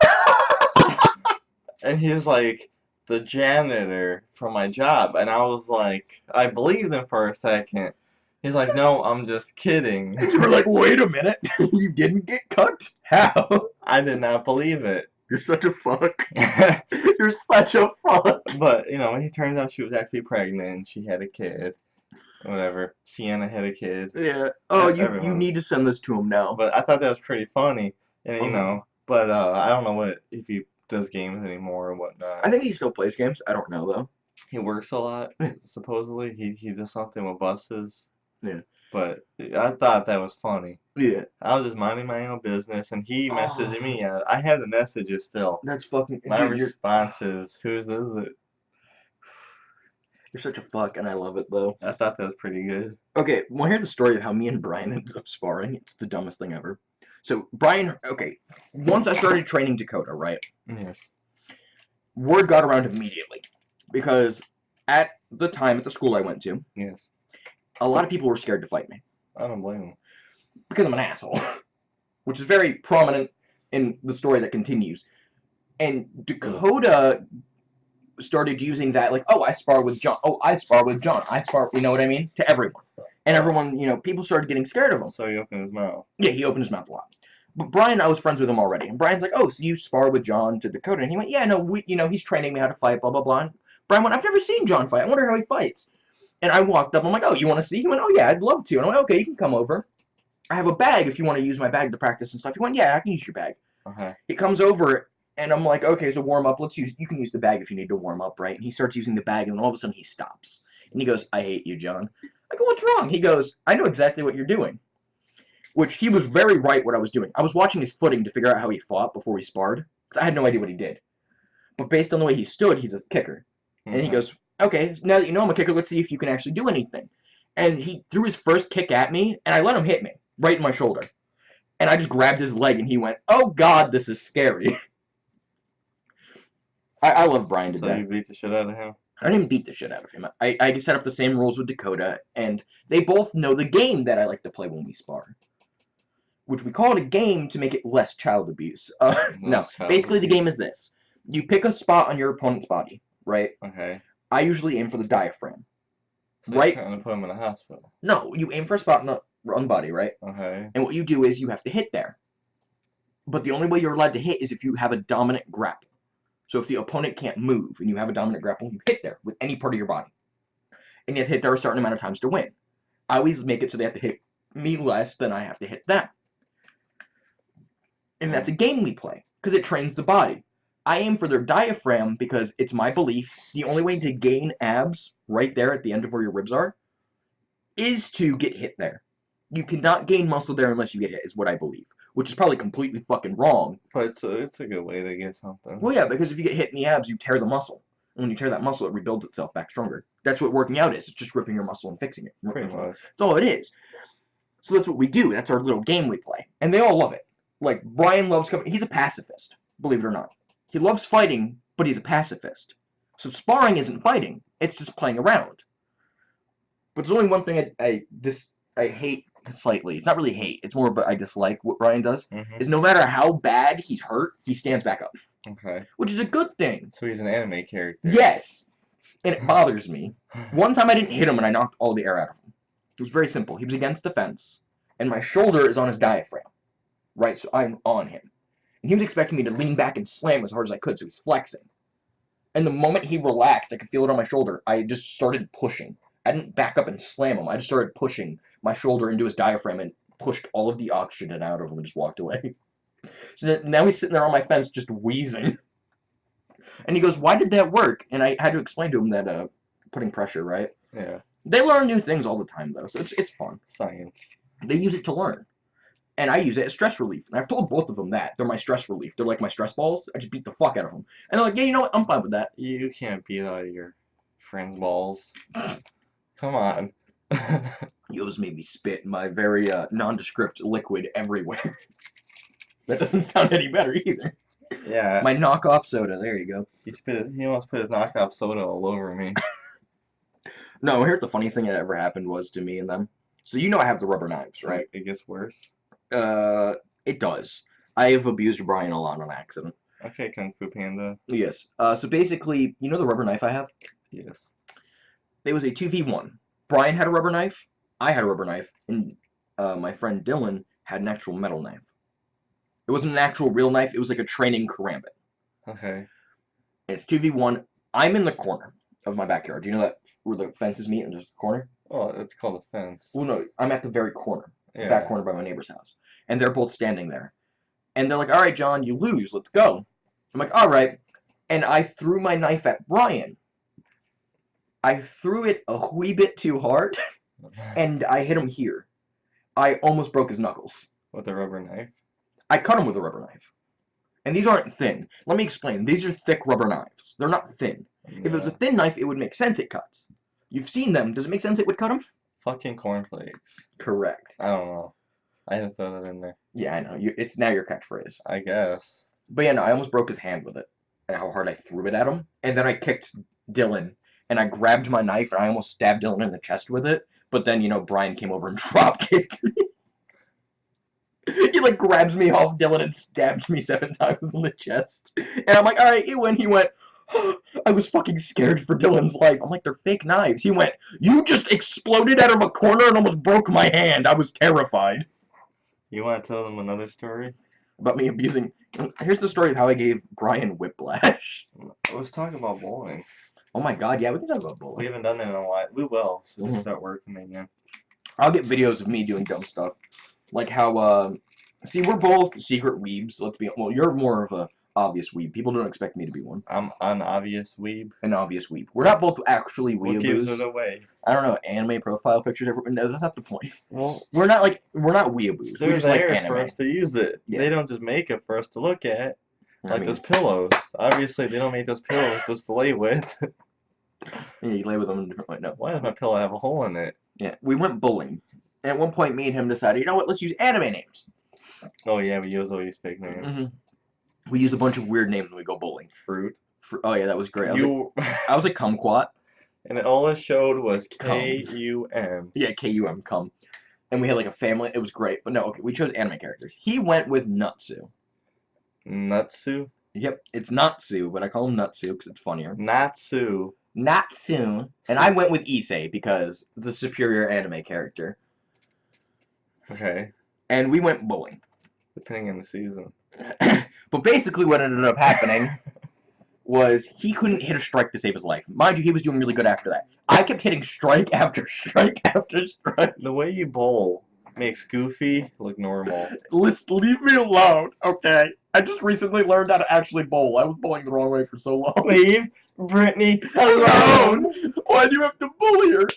And he was like, "The janitor from my job." And I was like, I believed him for a second. He's like, "No, I'm just kidding."
You were like, "Wait a minute, you didn't get cooked? How?"
I did not believe it.
You're such a fuck. You're such a fuck.
But, it turns out she was actually pregnant. She had a kid. Whatever. Sienna had a kid.
Yeah. Oh, you need to send this to him now.
But I thought that was pretty funny. And, but I don't know if he does games anymore or whatnot.
I think he still plays games. I don't know, though.
He works a lot, supposedly. He does something with buses.
Yeah.
But I thought that was funny.
Yeah.
I was just minding my own business, and he messaging me. I have the messages still.
That's fucking...
My
Dude,
response is, "Whose is it?"
you're such a fuck, and I love it, though.
I thought that was pretty good.
Okay, want to hear the story of how me and Brian ended up sparring? It's the dumbest thing ever. So, Brian... Okay, once I started training Dakota, right?
Yes.
Word got around immediately. Because at the time, at the school I went to,
Yes.
a lot of people were scared to fight me.
I don't blame him.
Because I'm an asshole. Which is very prominent in the story that continues. And Dakota started using that, like, oh, I spar with John. Oh, I spar with John. I spar, you know what I mean? To everyone. And everyone, people started getting scared of him.
So he opened his mouth.
Yeah, he opened his mouth a lot. But Brian, I was friends with him already. And Brian's like, oh, so you spar with John to Dakota? And he went, yeah, no, he's training me how to fight, blah, blah, blah. And Brian went, I've never seen John fight. I wonder how he fights. And I walked up. I'm like, oh, you want to see? He went, oh, yeah, I'd love to. And I went, okay, you can come over. I have a bag if you want to use my bag to practice and stuff. He went, yeah, I can use your bag.
Okay.
He comes over, and I'm like, okay, so warm up. You can use the bag if you need to warm up, right? And he starts using the bag, and then all of a sudden he stops. And he goes, I hate you, John. I go, what's wrong? He goes, I know exactly what you're doing. Which he was very right what I was doing. I was watching his footing to figure out how he fought before we sparred, because I had no idea what he did. But based on the way he stood, he's a kicker. And he goes, okay, now that you know I'm a kicker, let's see if you can actually do anything. And he threw his first kick at me, and I let him hit me, right in my shoulder. And I just grabbed his leg, and he went, oh, God, this is scary. I love Brian to
So
death.
you beat the shit out of him?
I didn't beat the shit out of him. I just set up the same rules with Dakota, and they both know the game that I like to play when we spar. Which we call it a game to make it less child abuse. No, basically the game is this. You pick a spot on your opponent's body, right?
Okay.
I usually aim for the diaphragm.
So
Right?
you're trying to put him in a hospital.
No, you aim for a spot on the body, right?
Okay.
And what you do is you have to hit there. But the only way you're allowed to hit is if you have a dominant grapple. So if the opponent can't move and you have a dominant grapple, you hit there with any part of your body. And you have to hit there a certain amount of times to win. I always make it so they have to hit me less than I have to hit them. And that's a game we play, because it trains the body. I aim for their diaphragm because it's my belief the only way to gain abs right there at the end of where your ribs are is to get hit there. You cannot gain muscle there unless you get hit, is what I believe. Which is probably completely fucking wrong.
But it's a good way to get something.
Well, yeah, because if you get hit in the abs, you tear the muscle. And when you tear that muscle, it rebuilds itself back stronger. That's what working out is. It's just ripping your muscle and fixing it.
Pretty much.
That's all it is. So that's what we do. That's our little game we play. And they all love it. Like, Brian loves coming. He's a pacifist, believe it or not. He loves fighting, but he's a pacifist. So sparring isn't fighting. It's just playing around. But there's only one thing I hate slightly. It's not really hate. It's more, but I dislike what Brian does. Is no matter how bad he's hurt, he stands back up.
Okay.
Which is a good thing.
So he's an anime character.
Yes. And it bothers me. One time I didn't hit him and I knocked all the air out of him. It was very simple. He was against the fence, and my shoulder is on his diaphragm. Right, so I'm on him. And he was expecting me to lean back and slam as hard as I could, so he's flexing. And the moment he relaxed, I could feel it on my shoulder, I just started pushing. I didn't back up and slam him. I just started pushing my shoulder into his diaphragm and pushed all of the oxygen out of him and just walked away. So now he's sitting there on my fence just wheezing. And he goes, why did that work? And I had to explain to him that putting pressure, right?
Yeah.
They learn new things all the time, though, so it's fun.
Science.
They use it to learn. And I use it as stress relief. And I've told both of them that. They're my stress relief. They're like my stress balls. I just beat the fuck out of them. And they're like, yeah, you know what? I'm fine with that.
You can't beat out your friend's balls. Come on.
You always made me spit my very nondescript liquid everywhere. That doesn't sound any better either.
Yeah.
My knockoff soda. There you go.
He almost put his knockoff soda all over me.
No, here's the funny thing that ever happened was to me and them. So you know I have the rubber knives, right?
It gets worse.
It does. I have abused Brian a lot on accident.
Okay, Kung Fu Panda.
Yes. So basically, you know the rubber knife I have?
Yes.
It was a 2v1. Brian had a rubber knife, I had a rubber knife, and my friend Dylan had an actual metal knife. It wasn't an actual real knife, it was like a training karambit.
Okay.
And it's 2v1. I'm in the corner of my backyard. Do you know that where the fences meet and there's the corner?
Oh, it's called a fence.
Well, no, I'm at the very corner.
Yeah.
Back corner by my neighbor's house. And they're both standing there. And they're like, all right, John, you lose. Let's go. I'm like, all right. And I threw my knife at Brian. I threw it a wee bit too hard. and I hit him here. I almost broke his knuckles.
With a rubber knife?
I cut him with a rubber knife. And these aren't thin. Let me explain. These are thick rubber knives. They're not thin. If it was a
Yeah.
thin knife, it would make sense it cuts. You've seen them. Does it make sense it would cut them?
Fucking cornflakes.
Correct.
I don't know. I had to throw that in there.
Yeah, I know. It's now your catchphrase.
I guess.
But yeah, no, I almost broke his hand with it. And how hard I threw it at him. And then I kicked Dylan. And I grabbed my knife and I almost stabbed Dylan in the chest with it. But then, Brian came over and drop kicked me. He like grabs me off Dylan and stabs me 7 times in the chest. And I'm like, alright, you win. He went, I was fucking scared for Dylan's life. I'm like, they're fake knives. He went, you just exploded out of a corner and almost broke my hand. I was terrified.
You want to tell them another story?
About me abusing. Here's the story of how I gave Brian whiplash.
I was talking about bowling.
Oh my god, yeah, we can talk about
We
bowling.
haven't done that in a while. We will. So we'll
Mhm.
start working again.
I'll get videos of me doing dumb stuff. Like how, see, we're both secret weebs. Well, you're more of a obvious weeb. People don't expect me to be one.
I'm an obvious weeb.
An obvious weeb. We're not both actually
What gives it
weeaboos.
away?
I don't know, anime profile pictures. No, that's not the point.
Well,
We're not weeaboos. We
they're
just like
there
anime.
for us to use it.
Yeah.
They don't just make it for us to look at.
I
Like
mean,
those pillows. Obviously, they don't make those pillows just to lay with.
yeah, you lay with them in a different way. No.
Why does my pillow have a hole in it?
Yeah, we went bowling. And at one point, me and him decided, you know what, let's use anime names.
Oh yeah, we use always fake names.
Mm-hmm. We use a bunch of weird names when we go bowling.
Fruit.
Oh yeah, that was great. I was like kumquat.
And all it showed was K-U-M.
Yeah, K-U-M, cum. And we had like a family. It was great. But no, okay, we chose anime characters. He went with Nutsu.
Nutsu?
Yep, it's Natsu, but I call him Nutsu because it's funnier.
Natsu.
Natsu. And I went with Issei because the superior anime character.
Okay.
And we went bowling.
Depending on the season.
But basically what ended up happening was he couldn't hit a strike to save his life. Mind you, he was doing really good after that. I kept hitting strike after strike after strike.
The way you bowl makes Goofy look normal.
Leave me alone, okay? I just recently learned how to actually bowl. I was bowling the wrong way for so long.
Leave Brittany
Alone! Why do you have to bully her?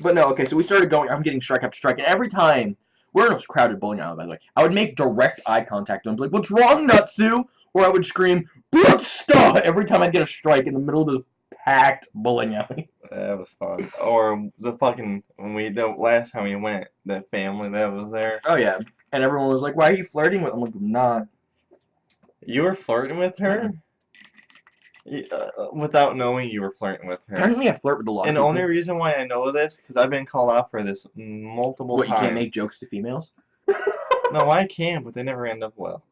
But no, okay, so we started going, I'm getting strike after strike, and every time, we're in a crowded bowling alley, by the way, I would make direct eye contact with him, like, what's wrong, Nutsu? Or I would scream, Bloodsta! Every time I'd get a strike in the middle of this packed bowling alley.
That was fun. Or the last time we went, that family that was there.
Oh, yeah. And everyone was like, why are you flirting with him? I'm like, I'm not.
You were flirting with her? Without knowing you were flirting with her.
Apparently I flirt with a lot of
And the
people.
only reason why I know this, because I've been called out for this multiple
What, you
times.
can't make jokes to females?
No, I can, but they never end up well.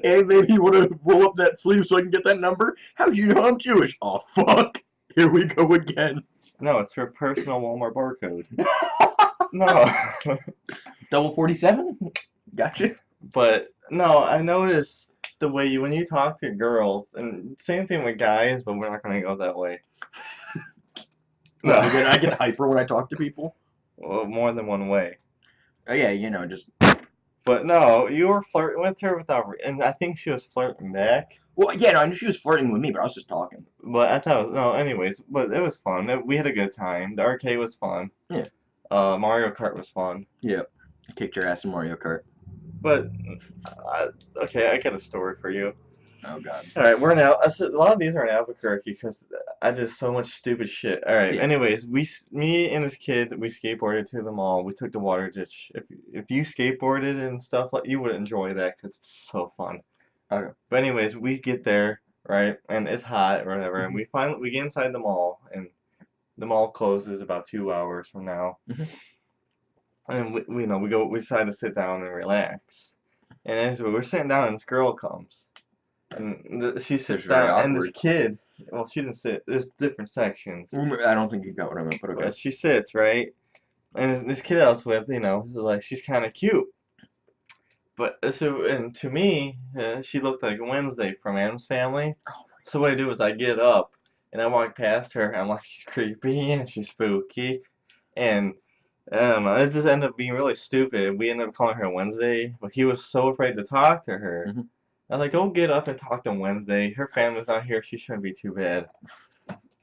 Hey, baby, you want to roll up that sleeve so I can get that number? How'd you know I'm Jewish? Oh, fuck. Here we go again.
No, it's her personal Walmart barcode. No.
Double 47? Gotcha.
But, no, I noticed the way when you talk to girls, and same thing with guys, but we're not going to go that way.
No. I get hyper when I talk to people.
Well, more than one way.
Oh, yeah, just...
But no, you were flirting with her and I think she was flirting back.
Well, yeah, no, I knew she was flirting with me, but I was just talking.
But I thought, no, anyways, but it was fun. We had a good time. The arcade was fun.
Yeah.
Mario Kart was fun.
Yeah. I kicked your ass in Mario Kart.
But, okay, I got a story for you.
Oh, God.
Alright, we're now, a lot of these are in Albuquerque because I did so much stupid shit. Alright,
Yeah.
anyways, me and this kid, we skateboarded to the mall. We took the water ditch. If you skateboarded and stuff, you would enjoy that because it's so fun.
Okay.
But anyways, we get there, right, and it's hot or whatever, and we get inside the mall, and the mall closes about 2 hours from now. And we decide to sit down and relax. And as we're sitting down, and this girl comes. And she sits down, and this kid, well, she didn't sit, there's different sections.
I don't think you got what I meant, but okay.
But she sits, right? And this kid I was with, like, she's kind of cute. But, and to me, she looked like Wednesday from Addams Family. So what I do is I get up, and I walk past her, and I'm like, she's creepy, and she's spooky. And, I don't know, it just ended up being really stupid. We ended up calling her Wednesday, but he was so afraid to talk to her. I was like, go get up and talk to Wednesday. Her family's not here. She shouldn't be too bad.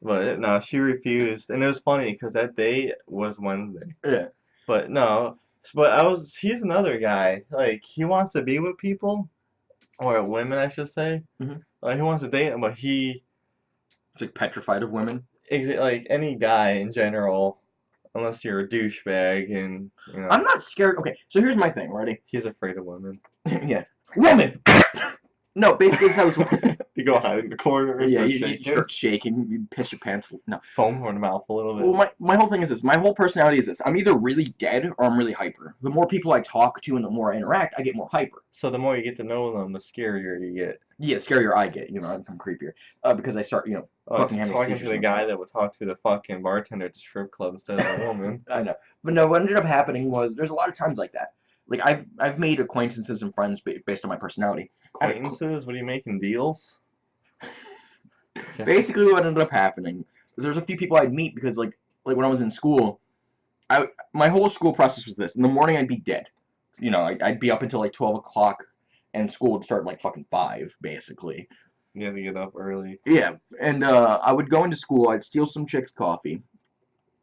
But no, she refused, and it was funny because that date was Wednesday.
Yeah.
But no, he's another guy. Like, he wants to be with people, or women, I should say.
Mm-hmm.
Like, he wants to date them, but
It's like petrified of women.
like, any guy in general, unless you're a douchebag, and,
I'm not scared. Okay, so here's my thing. Ready?
he's afraid of women.
Yeah. Woman. No, basically that's how it's.
You go hide in the corner and
Yeah,
start
you
shaking.
start shaking, you piss your pants. No.
Foam from the mouth a little bit.
Well, my whole thing is this. My whole personality is this. I'm either really dead or I'm really hyper. The more people I talk to and the more I interact, I get more hyper.
So the more you get to know them, the scarier you get.
Yeah, the scarier I get. I become creepier. Because I start, fucking having
Talking to
seizures
the
and
guy
stuff.
that would talk to the fucking bartender at the strip club instead of the woman.
I know. But no, what ended up happening was there's a lot of times like that. Like I've made acquaintances and friends based on my personality.
Acquaintances? What are you making, deals?
Basically, what ended up happening was there's a few people I'd meet because when I was in school, my whole school process was this. In the morning, I'd be dead. I'd be up until like 12 o'clock, and school would start like fucking 5, basically.
You have to get up early.
Yeah, and I would go into school. I'd steal some chick's coffee,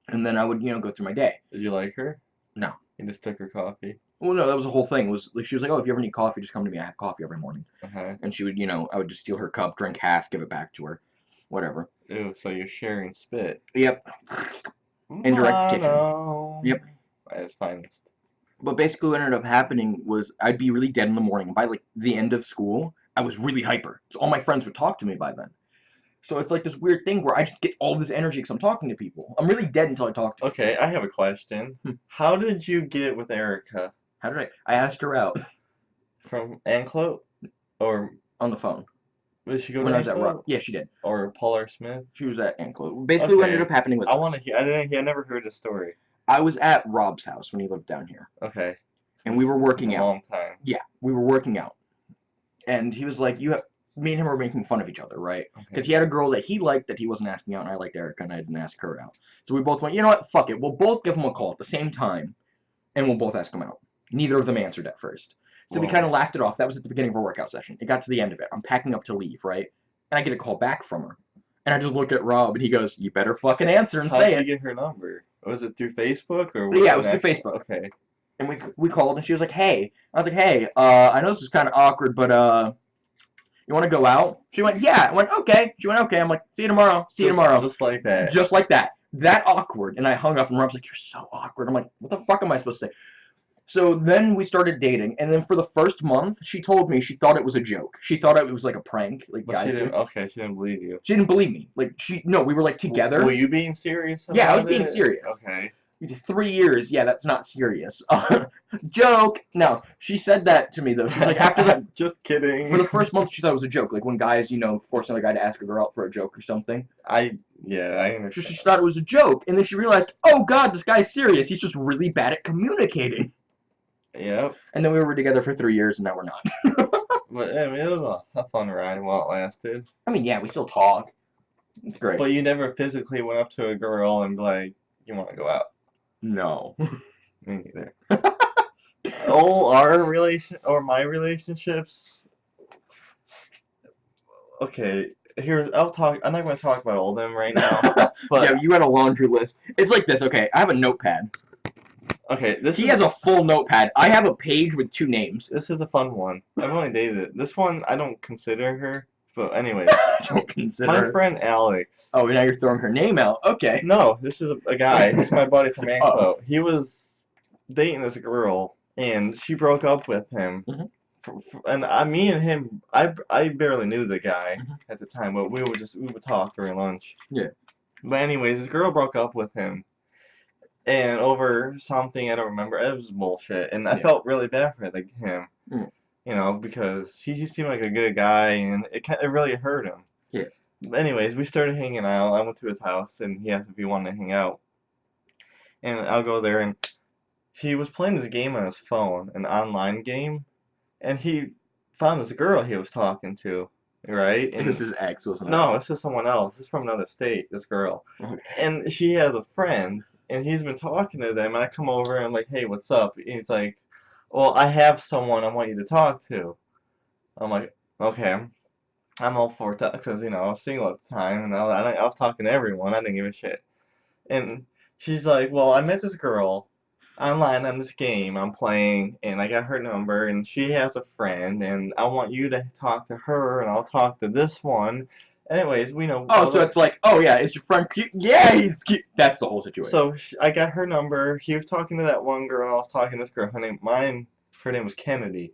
and then I would go through my day.
Did you like her?
No.
You just took her coffee.
Well, no, that was the whole thing. Was like she was like, "Oh, if you ever need coffee, just come to me. I have coffee every morning."
Uh-huh.
And she would, I would just steal her cup, drink half, give it back to her, whatever.
Ew, so you're sharing spit.
Yep. Indirect kitchen. Yep.
At its finest.
But basically, what ended up happening was I'd be really dead in the morning. By like the end of school, I was really hyper. So all my friends would talk to me by then. So it's like this weird thing where I just get all this energy because I'm talking to people. I'm really dead until I talk to
Okay, I have a question. How did you get with Erica?
How did I asked her out
From Anclote? Or
on the phone
did she go
when
to
I was at
Anclote?
Rock. Yeah, she did.
Or Paul Smith?
She was at Anclote. Basically, what ended up happening was
I want to hear. I never heard the story.
I was at Rob's house when he lived down here.
Okay.
And we were working out.
A long time.
Yeah, we were working out. And he was like, me and him were making fun of each other, right? Because he had a girl that he liked that he wasn't asking out, and I liked Erica, and I didn't ask her out. So we both went, you know what, fuck it. We'll both give him a call at the same time, and we'll both ask him out. Neither of them answered at first. So we kind of laughed it off. That was at the beginning of our workout session. It got to the end of it. I'm packing up to leave, right? And I get a call back from her. And I just look at Rob, and he goes, you better fucking answer and say it.
How did you get her number? Was it through Facebook? Or
yeah, it was through Facebook.
Okay.
And we called, and she was like, hey. I was like, hey, I know this is kind of awkward, but you want to go out? She went, yeah. I went, okay. She went, okay. I'm like, see you tomorrow. See you tomorrow.
Just like that.
Just like that. That awkward. And I hung up, and Rob's like, you're so awkward. I'm like, what the fuck am I supposed to say? So then we started dating, and then for the first month, she told me she thought it was a joke. She thought it was like a prank, like
But
guys
she didn't.
do.
Okay, she didn't believe you.
She didn't believe me. No, we were like together.
Were you being serious about
Yeah, I was being
it?
serious.
Okay.
3 years, yeah, that's not serious. Joke. No, she said that to me though. She was like, after that,
just kidding.
for the first month, she thought it was a joke. Like when guys, force another guy to ask a girl out for a joke or something.
I
So
understand.
she thought it was a joke, and then she realized, oh god, this guy's serious. He's just really bad at communicating.
Yep.
And then we were together for 3 years, and now we're not.
But I mean, it was a fun ride while it lasted.
I mean, yeah, we still talk. It's great.
But you never physically went up to a girl and be like, you want to go out?
No.
Me neither. My relationships. Okay, I'm not going to talk about all of them right now. But
yeah, you had a laundry list. It's like this. Okay, I have a notepad.
okay,
He has a full notepad. I have a page with 2 names.
This is a fun one. I've only dated it. This one I don't consider her. But anyway,
Don't consider.
my friend Alex.
Oh, now you're throwing her name out. Okay.
No, this is a guy. This is my buddy from Anclote.
Oh.
He was dating this girl, and she broke up with him. And me and him, I barely knew the guy at the time, but we would talk during lunch.
Yeah.
But anyways, this girl broke up with him, and over something I don't remember. It was bullshit, and I felt really bad for him. Because he seemed like a good guy, and it really hurt him.
Yeah.
But anyways, we started hanging out. I went to his house, and he asked if he wanted to hang out. And I'll go there, and he was playing this game on his phone, an online game, and he found this girl he was talking to, right? And
This is ex, wasn't it?
no, this is someone else. This is from another state, this girl.
Okay.
And she has a friend, and he's been talking to them, and I come over, and I'm like, hey, what's up? And he's like, well, I have someone I want you to talk to. I'm like, okay. I'm all for it because I was single at the time and I was talking to everyone. I didn't give a shit. And she's like, "Well, I met this girl online on this game I'm playing, and I got her number, and she has a friend, and I want you to talk to her, and I'll talk to this one." Anyways, we know
Oh,
all
so
the.
it's like, oh yeah, is your friend cute? Yeah, he's cute. That's the whole situation.
So I got her number. He was talking to that one girl. I was talking to this girl. Her name was Kennedy.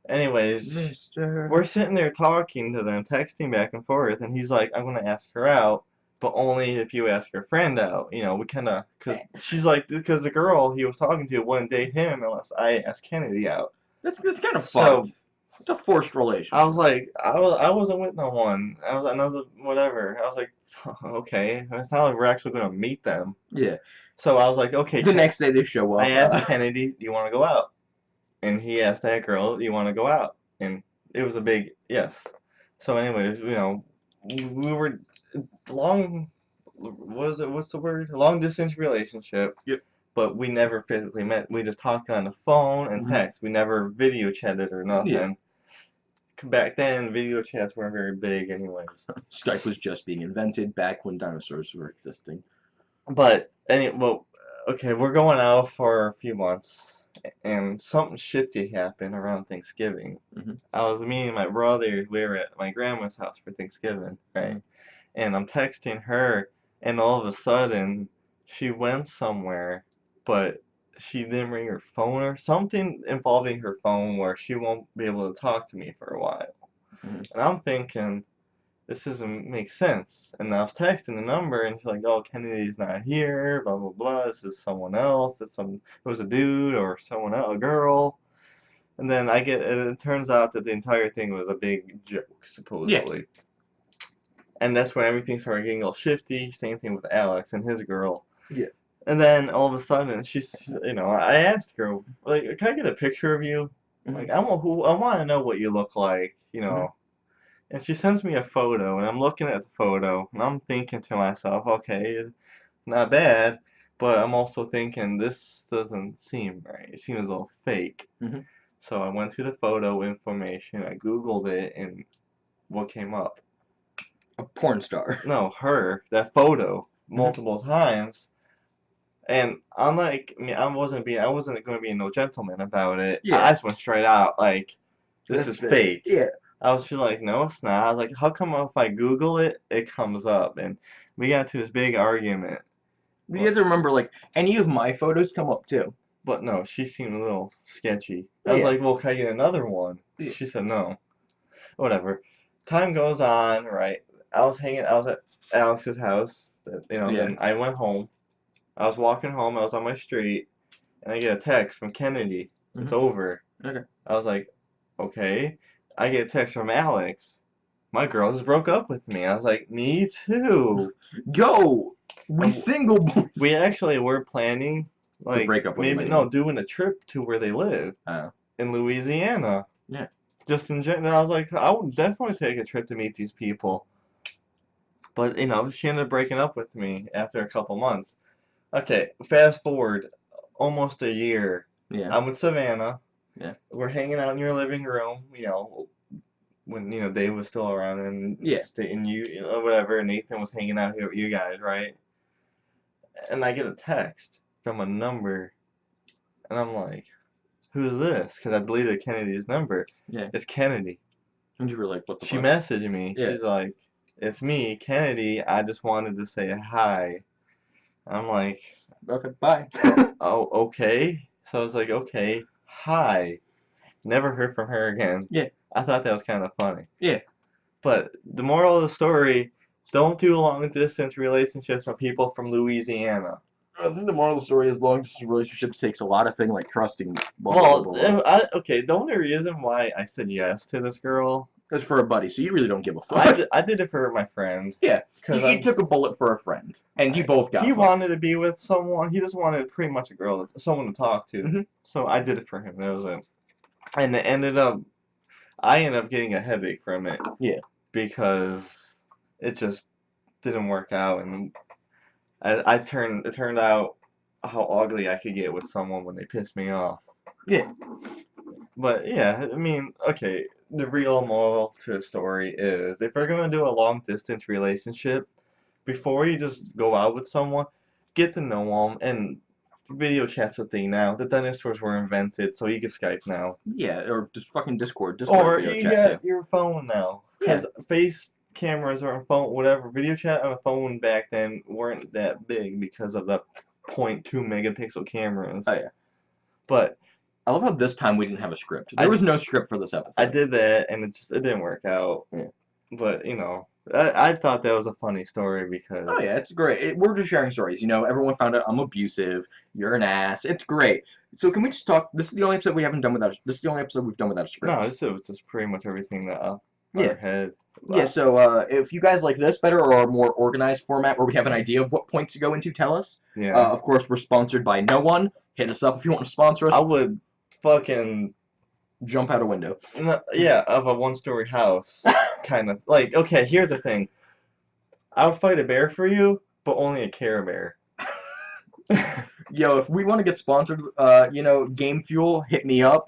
Anyways,
Mister.
we're sitting there talking to them, texting back and forth, and he's like, "I'm gonna ask her out, but only if you ask her friend out." We kind of, cause she's like, because the girl he was talking to wouldn't date him unless I asked Kennedy out.
That's kind of
So
fucked. It's a forced
I was
relationship.
like, I wasn't with no one. I was whatever. I was like, okay, it's not like we're actually gonna meet them.
Yeah.
So I was like, okay,
The next day they show
I
up.
asked Kennedy, "Do you want to go out?" And he asked that girl, "Do you want to go out?" And it was a big yes. So, anyways, we were long. What is it? What's the word? Long distance relationship.
Yep.
But we never physically met. We just talked on the phone and
Mhm.
text. We never video chatted or
Yeah.
nothing. Back then, video chats weren't very big, anyways.
Skype was just being invented back when dinosaurs were existing.
Well, okay, we're going out for a few months, and something shifty happened around Thanksgiving.
Mhm.
Me and my brother, we were at my grandma's house for Thanksgiving, right?
Mhm.
And I'm texting her, and all of a sudden, she went somewhere, but she didn't ring her phone or something involving her phone where she won't be able to talk to me for a while.
Mhm.
And I'm thinking, this doesn't make sense. And I was texting the number, and she's like, "Oh, Kennedy's not here, blah blah blah. This is someone else. It was a dude or someone else, a girl." And then it turns out that the entire thing was a big joke,
Yeah.
supposedly. And that's when everything started getting all shifty. Same thing with Alex and his girl.
Yeah.
And then all of a sudden, I asked her, like, "Can I get a picture of you?
Mhm.
Like, I want to know what you look like,
Mhm.
And she sends me a photo, and I'm looking at the photo, and I'm thinking to myself, okay, not bad, but I'm also thinking this doesn't seem right. It seems a little fake.
Mhm.
So I went to the photo information, I Googled it, and what came up?
A porn star.
No, her, that photo,
Mhm.
multiple times. And unlike me, I wasn't going to be no gentleman about it.
Yeah.
I just went straight out, like, this
That's
is
fake.
fake.
Yeah.
I was just like, no, it's not. I was like, how come if I Google it, it comes up? And we got into this big argument.
You have
But,
to remember, like, any of my photos come up too.
but no, she seemed a little sketchy. I was
Yeah.
like, well, can I get another one?
Yeah.
She said no. Whatever. Time goes on, right? I was at Alex's house.
Yeah.
Then I went home. I was walking home. I was on my street, and I get a text from Kennedy. It's
Mhm.
over.
Okay.
I was like, okay. I get a text from Alex. My girl just broke up with me. I was like, me too.
Yo, we
And
single boys.
we actually were planning,
To
like,
break up with him
maybe, no,
anyway.
doing a trip to where they live
Uh,
in Louisiana.
yeah.
Just in general, I was like, I would definitely take a trip to meet these people. But, she ended up breaking up with me after a couple months. Okay, fast forward almost a year.
Yeah.
I'm with Savannah.
Yeah.
We're hanging out in your living room, when Dave was still around and
Yeah.
and whatever, and Nathan was hanging out here with you guys, right? And I get a text from a number, and I'm like, "Who's this?" Because I deleted Kennedy's number.
Yeah.
It's Kennedy.
And you were like, what the
She
fuck?
messaged me.
Yeah.
She's like, "It's me, Kennedy. I just wanted to say hi." I'm like,
Okay. Bye.
"Oh, okay." So I was like, "Okay, hi." Never heard from her again.
Yeah.
I thought that was kind of funny.
Yeah.
But the moral of the story, don't do long distance relationships with people from Louisiana.
I think the moral of the story is long distance relationships takes a lot of thing like trusting. Blah blah blah
Well,
blah blah.
okay, the only reason why I said yes to this girl,
That's for a buddy, so you really don't give a fuck.
I did it for my friend.
Yeah.
Cause
You took a bullet for a friend, and you both got
he
fucked.
wanted to be with someone. He just wanted pretty much someone to talk to.
Mhm.
So I did it for him. That was it. And I ended up getting a headache from it.
Yeah.
Because it just didn't work out, and it turned out how ugly I could get with someone when they piss me off.
Yeah.
But yeah, I mean, okay, the real moral to the story is if you're gonna do a long distance relationship, before you just go out with someone, get to know them. And video chat's a thing now. The dinosaurs were invented, so you can Skype now.
Yeah, or just fucking Discord.
Or
Video
you
chat too.
got your phone now.
Yeah.
Because face cameras or a phone, whatever, video chat on a phone back then weren't that big because of the 0.2 megapixel cameras.
Oh yeah.
But
I love how this time we didn't have a script. There was no script for this episode.
I did that, and it didn't work out.
Yeah.
But, you know, I thought that was a funny story because...
Oh yeah, it's great. We're just sharing stories. You know, everyone found out I'm abusive. You're an ass. It's great. So can we just talk? This is the only episode we haven't done without. This is the only episode we've done without a script.
No, this is just pretty much everything that our head.
Yeah. So if you guys like this better or a more organized format where we have an idea of what points to go into, tell us.
Yeah.
Of course, we're sponsored by no one. Hit us up if you want to sponsor us.
I would fucking
jump out a window.
Yeah, of a one-story house, kind of. Like, okay, here's the thing. I would fight a bear for you, but only a Care Bear.
Yo, if we want to get sponsored, you know, Game Fuel, hit me up.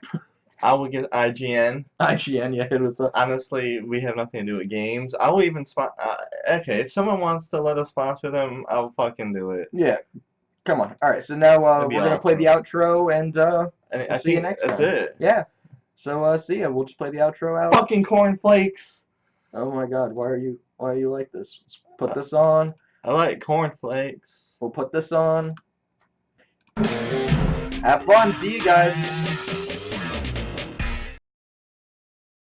I would get IGN.
IGN, yeah, hit us up.
Honestly, we have nothing to do with games. I will even okay, if someone wants to let us sponsor them, I'll fucking do it.
Yeah. Come on. All right, so now we're going to play the outro, and
I
see you
think
next
that's
time.
it.
Yeah. So, see ya. We'll just play the outro out.
Fucking cornflakes.
Oh my god, why are you like this? Let's put this on.
I like cornflakes.
We'll put this on. Have fun. See you guys.